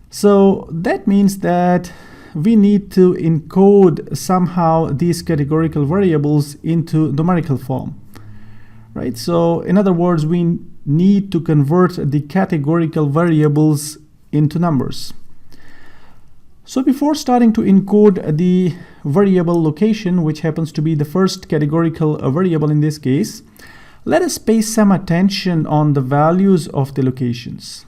B: So that means that we need to encode somehow these categorical variables into numerical form, right? So in other words, we need to convert the categorical variables into numbers. So before starting to encode the variable location, which happens to be the first categorical variable in this case, let us pay some attention on the values of the locations.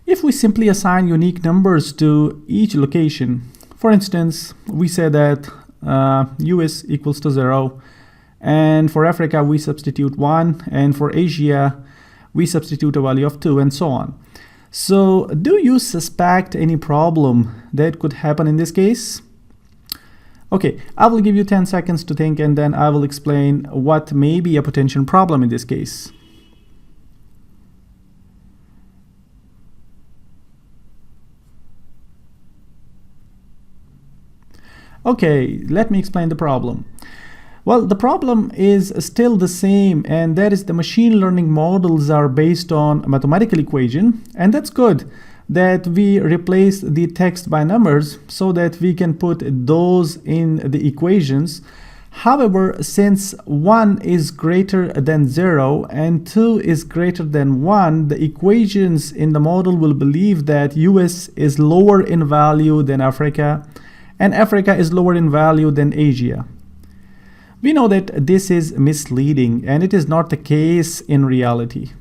B: If we simply assign unique numbers to each location, for instance, we say that US equals to 0, and for Africa we substitute 1, and for Asia we substitute a value of 2, and so on. So do you suspect any problem that could happen in this case? Okay, I will give you 10 seconds to think, and then I will explain what may be a potential problem in this case. Okay, let me explain the problem. Well, the problem is still the same, and that is the machine learning models are based on a mathematical equation, and that's good that we replace the text by numbers so that we can put those in the equations. However, since 1 is greater than 0 and 2 is greater than 1, the equations in the model will believe that US is lower in value than Africa, and Africa is lower in value than Asia. We know that this is misleading, and it is not the case in reality.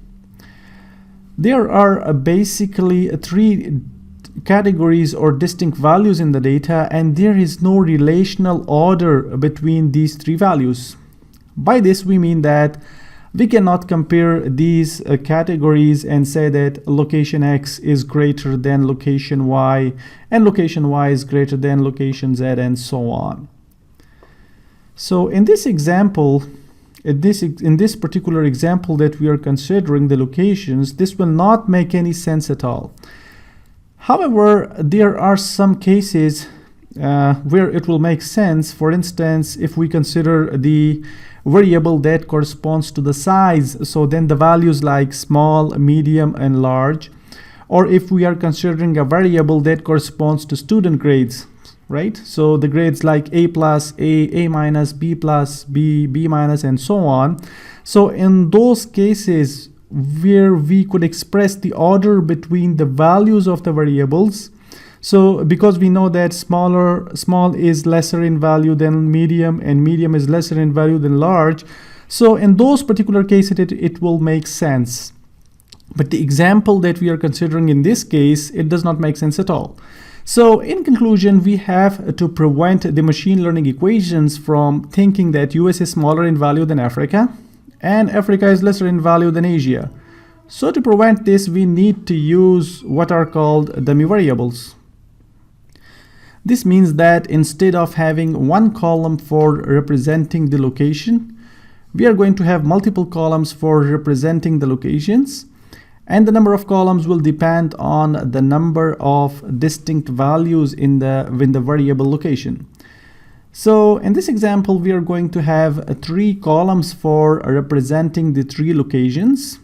B: There are basically 3 categories or distinct values in the data, and there is no relational order between these 3 values. By this we mean that we cannot compare these categories and say that location X is greater than location Y, and location Y is greater than location Z, and so on. So in this example, in this particular example that we are considering the locations, this will not make any sense at all. However, there are some cases where it will make sense. For instance, if we consider the variable that corresponds to the size, so then the values like small, medium, and large, or if we are considering a variable that corresponds to student grades, right? So the grades like A+, A minus, B+, B, B minus, and so on. So in those cases where we could express the order between the values of the variables, so because we know that small is lesser in value than medium, and medium is lesser in value than large, so in those particular cases it will make sense. But the example that we are considering in this case, it does not make sense at all. So in conclusion, we have to prevent the machine learning equations from thinking that US is smaller in value than Africa, and Africa is lesser in value than Asia. So to prevent this, we need to use what are called dummy variables. This means that instead of having one column for representing the location, we are going to have multiple columns for representing the locations, and the number of columns will depend on the number of distinct values in the variable location. So in this example, we are going to have 3 columns for representing the 3 locations,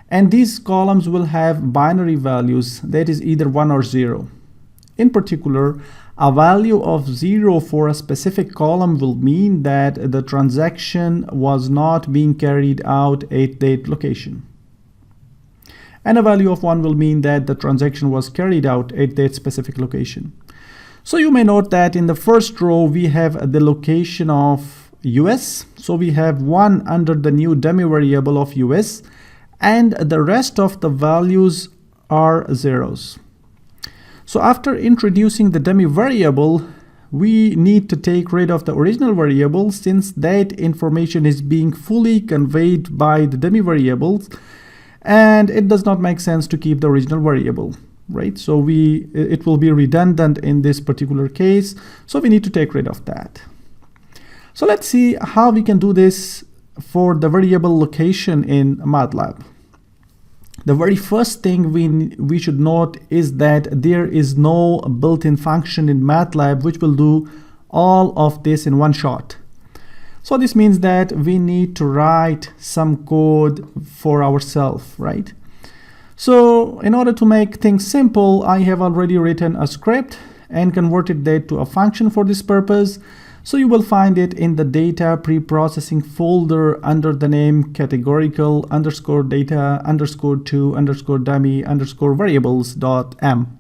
B: and these columns will have binary values, that is either 1 or 0. In particular, a value of 0 for a specific column will mean that the transaction was not being carried out at that location. And a value of 1 will mean that the transaction was carried out at that specific location. So you may note that in the first row we have the location of US. So we have 1 under the new dummy variable of US, and the rest of the values are zeros. So after introducing the dummy variable, we need to take rid of the original variable since that information is being fully conveyed by the dummy variables, and it does not make sense to keep the original variable, right? So it will be redundant in this particular case, so we need to take rid of that. So let's see how we can do this for the variable location in MATLAB. The very first thing we should note is that there is no built-in function in MATLAB which will do all of this in one shot. So this means that we need to write some code for ourselves, right? So in order to make things simple, I have already written a script and converted that to a function for this purpose. So you will find it in the data preprocessing folder under the name categorical underscore data underscore to underscore dummy underscore variables.m.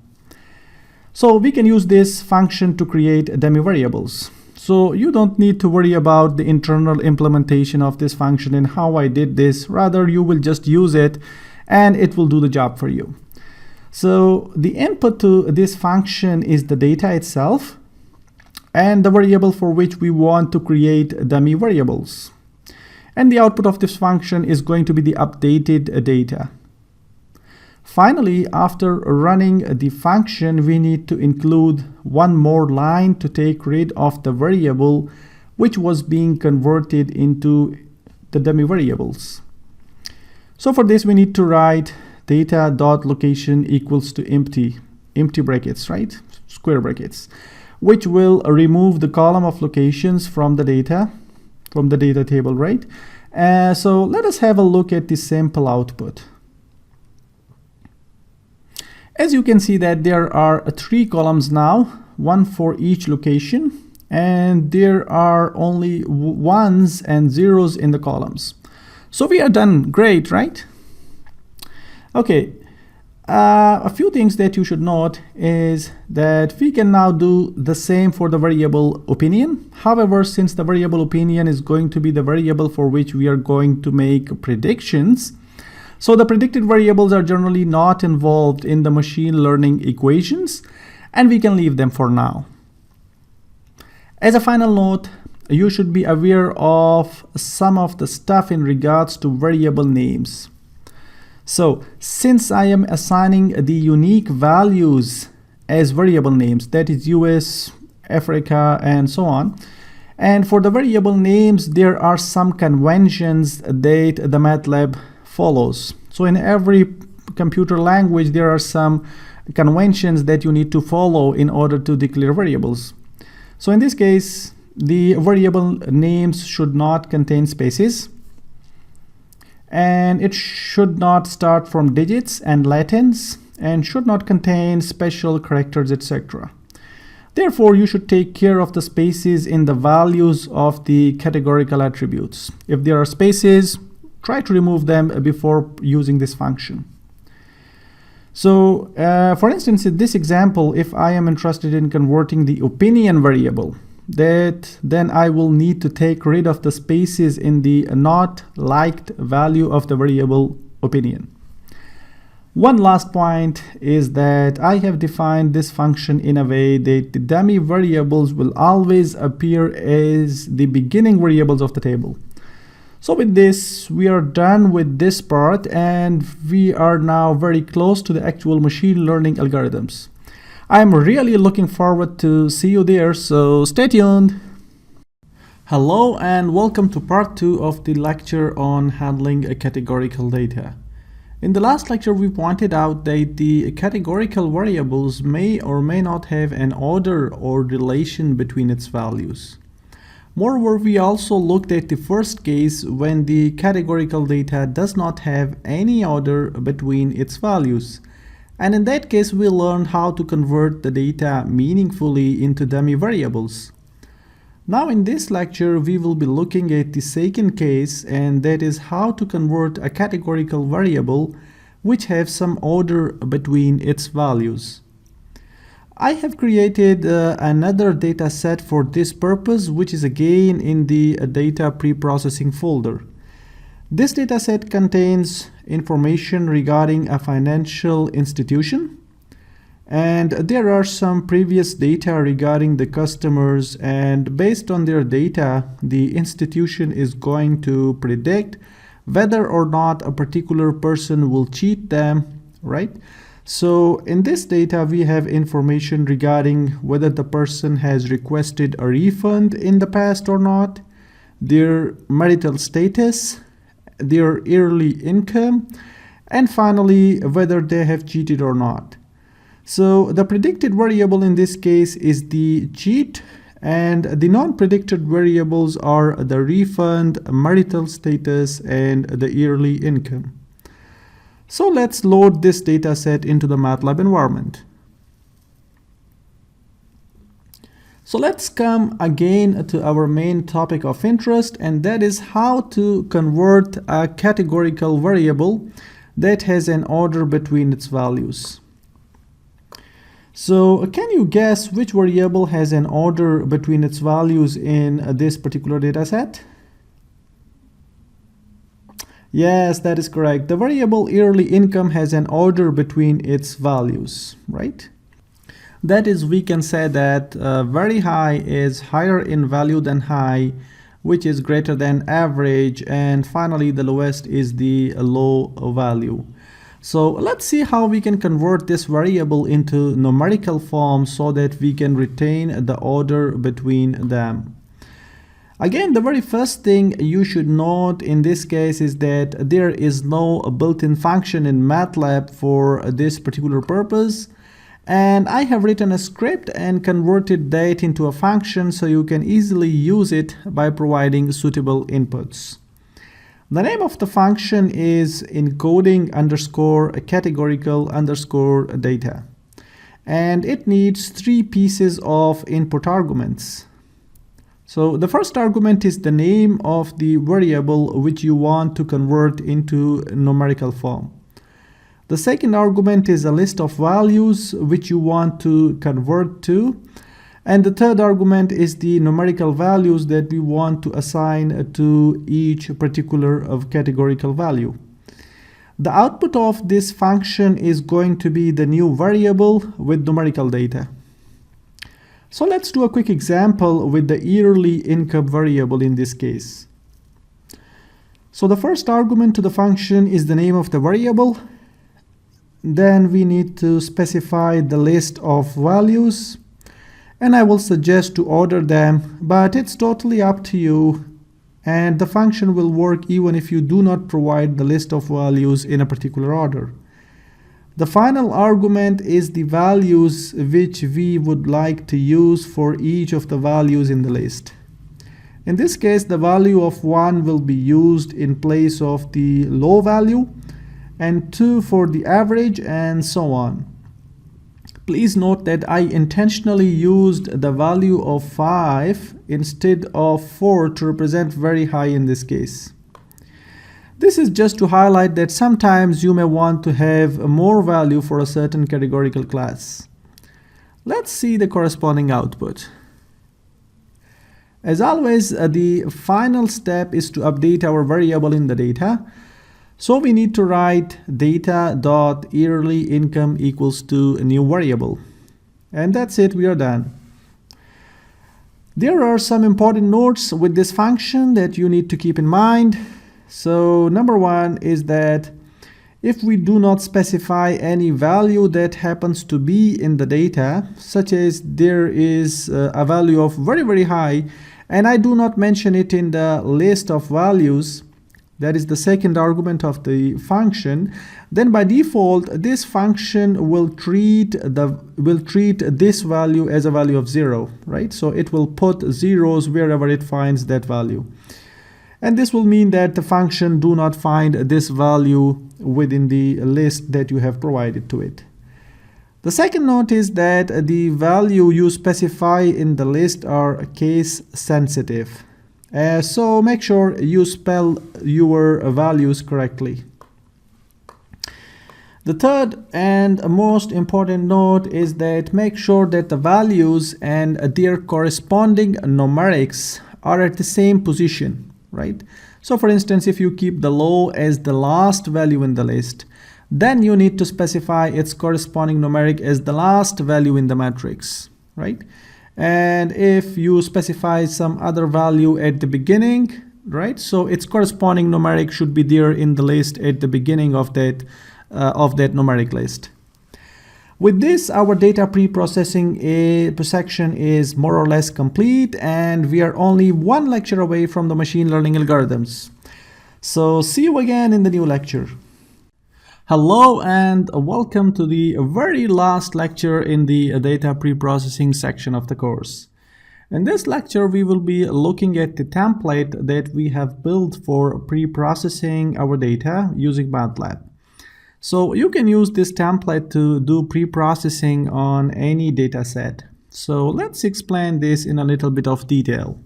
B: So we can use this function to create dummy variables. So you don't need to worry about the internal implementation of this function and how I did this. Rather, you will just use it and it will do the job for you. So the input to this function is the data itself and the variable for which we want to create dummy variables. And the output of this function is going to be the updated data. Finally, after running the function, we need to include one more line to take rid of the variable which was being converted into the dummy variables. So for this, we need to write data.location equals to empty brackets, right? Square brackets, which will remove the column of locations from the data table, right? So let us have a look at the sample output. As you can see that there are 3 columns now, one for each location, and there are only ones and zeros in the columns. So we are done great, right? Okay. A few things that you should note is that we can now do the same for the variable opinion. However, since the variable opinion is going to be the variable for which we are going to make predictions, so the predicted variables are generally not involved in the machine learning equations, and we can leave them for now. As a final note, you should be aware of some of the stuff in regards to variable names. So since I am assigning the unique values as variable names, that is US, Africa, and so on, and for the variable names, there are some conventions that the MATLAB follows. So in every computer language, there are some conventions that you need to follow in order to declare variables. So in this case, the variable names should not contain spaces, and it should not start from digits and latins, and should not contain special characters, etc. Therefore, you should take care of the spaces in the values of the categorical attributes. If there are spaces, try to remove them before using this function. So, for instance, in this example, if I am interested in converting the opinion variable, then I will need to take rid of the spaces in the not liked value of the variable opinion. One last point is that I have defined this function in a way that the dummy variables will always appear as the beginning variables of the table. So with this, we are done with this part, and we are now very close to the actual machine learning algorithms. I'm really looking forward to see you there, so stay tuned. Hello and welcome to part 2 of the lecture on handling categorical data. In the last lecture, we pointed out that the categorical variables may or may not have an order or relation between its values. Moreover, we also looked at the first case when the categorical data does not have any order between its values. And in that case, we learned how to convert the data meaningfully into dummy variables. Now in this lecture, we will be looking at the second case, and that is how to convert a categorical variable which has some order between its values. I have created another data set for this purpose, which is again in the data preprocessing folder. This data set contains information regarding a financial institution, And there are some previous data regarding the customers, and based on their data, the institution is going to predict whether or not a particular person will cheat them, right? So in this data, we have information regarding whether the person has requested a refund in the past or not, their marital status, their yearly income, and finally, whether they have cheated or not. So the predicted variable in this case is the cheat, and the non-predicted variables are the refund, marital status, and the yearly income. So let's load this data set into the MATLAB environment. So let's come again to our main topic of interest, and that is how to convert a categorical variable that has an order between its values. So can you guess which variable has an order between its values in this particular data set? Yes, that is correct. The variable yearly income has an order between its values, right? That is, we can say that very high is higher in value than high, which is greater than average, and finally the lowest is the low value. So let's see how we can convert this variable into numerical form so that we can retain the order between them. Again, the very first thing you should note in this case is that there is no built-in function in MATLAB for this particular purpose. And I have written a script and converted that into a function so you can easily use it by providing suitable inputs. The name of the function is encoding underscore categorical underscore data. And it needs 3 pieces of input arguments. So the first argument is the name of the variable which you want to convert into numerical form. The second argument is a list of values which you want to convert to. And the third argument is the numerical values that we want to assign to each particular categorical value. The output of this function is going to be the new variable with numerical data. So let's do a quick example with the yearly income variable in this case. So the first argument to the function is the name of the variable. Then we need to specify the list of values, and I will suggest to order them, but it's totally up to you, and the function will work even if you do not provide the list of values in a particular order. The final argument is the values which we would like to use for each of the values in the list. In this case, the value of 1 will be used in place of the low value, and 2 for the average, and so on. Please note that I intentionally used the value of 5 instead of 4 to represent very high in this case. This is just to highlight that sometimes you may want to have more value for a certain categorical class. Let's see the corresponding output. As always, the final step is to update our variable in the data. So we need to write data.yearly income equals to a new variable. And that's it, we are done. There are some important notes with this function that you need to keep in mind. So number 1 is that if we do not specify any value that happens to be in the data, such as there is a value of very high, and I do not mention it in the list of values, that is the second argument of the function, then by default this function will treat this value as a value of 0, right? So it will put zeros wherever it finds that value. And this will mean that the function do not find this value within the list that you have provided to it. The second note is that the value you specify in the list are case sensitive. So make sure you spell your values correctly. The third and most important note is that make sure that the values and their corresponding numerics are at the same position, right? So for instance, if you keep the low as the last value in the list, then you need to specify its corresponding numeric as the last value in the matrix, right? And if you specify some other value at the beginning, right, so its corresponding numeric should be there in the list at the beginning of that numeric list. With this, our data pre-processing section is more or less complete, and we are only one lecture away from the machine learning algorithms. So see you again in the new lecture. Hello and welcome to the very last lecture in the data pre-processing section of the course. In this lecture, we will be looking at the template that we have built for pre-processing our data using MATLAB. So you can use this template to do pre-processing on any data set. So let's explain this in a little bit of detail.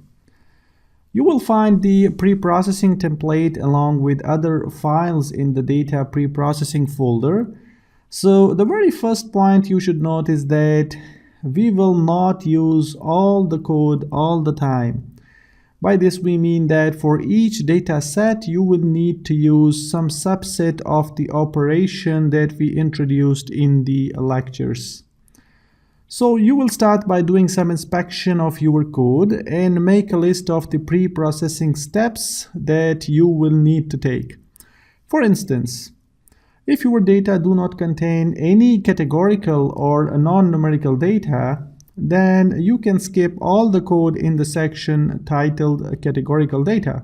B: You will find the pre-processing template along with other files in the data pre-processing folder. So the very first point you should note is that we will not use all the code all the time. By this we mean that for each data set you will need to use some subset of the operation that we introduced in the lectures. So you will start by doing some inspection of your code and make a list of the pre-processing steps that you will need to take. For instance, if your data do not contain any categorical or non-numerical data, then you can skip all the code in the section titled Categorical Data.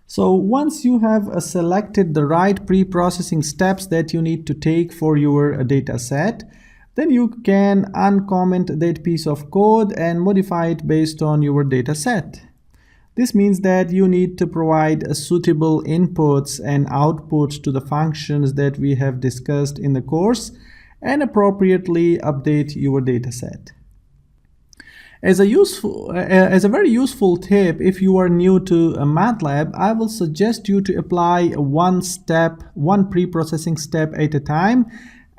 B: So once you have selected the right pre-processing steps that you need to take for your data set, then you can uncomment that piece of code and modify it based on your data set. This means that you need to provide suitable inputs and outputs to the functions that we have discussed in the course and appropriately update your data set. As a very useful tip, if you are new to MATLAB, I will suggest you to apply one pre-processing step at a time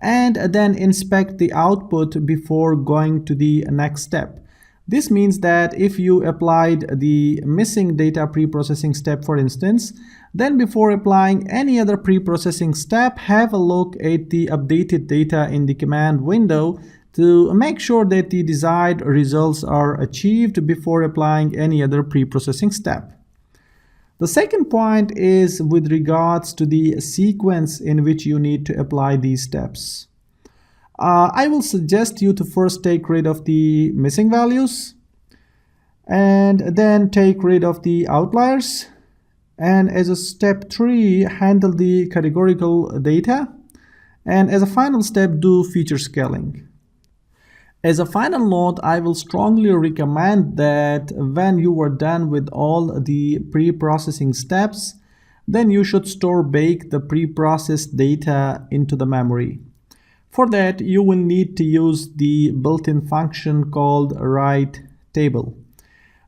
B: and then inspect the output before going to the next step. This means that if you applied the missing data pre-processing step, for instance, then before applying any other pre-processing step, have a look at the updated data in the command window to make sure that the desired results are achieved before applying any other pre-processing step. The second point is with regards to the sequence in which you need to apply these steps. I will suggest you to first take rid of the missing values and then take rid of the outliers, and as a step 3 handle the categorical data, and as a final step do feature scaling. As a final note, I will strongly recommend that when you are done with all the pre-processing steps, then you should bake the pre-processed data into the memory. For that, you will need to use the built-in function called write table.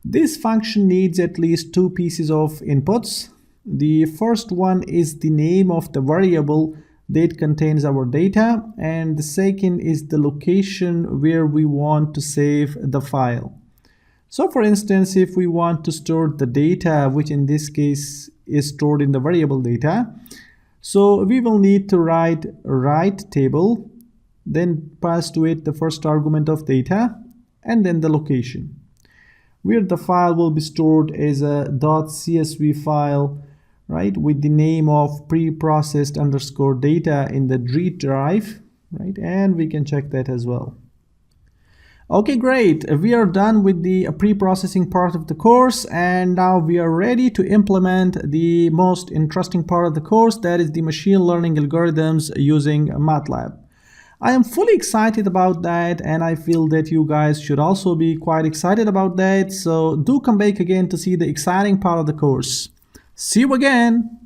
B: This function needs at least two pieces of inputs. The first one is the name of the variable that contains our data, and the second is the location where we want to save the file. So for instance, if we want to store the data, which in this case is stored in the variable data, so we will need to write table, then pass to it the first argument of data, and then the location, where the file will be stored as a .csv file, right, with the name of pre-processed _ data in the read drive, right, and we can check that as well. Okay, great. We are done with the pre-processing part of the course, and now we are ready to implement the most interesting part of the course, that is the machine learning algorithms using MATLAB. I am fully excited about that, and I feel that you guys should also be quite excited about that, so do come back again to see the exciting part of the course. See you again!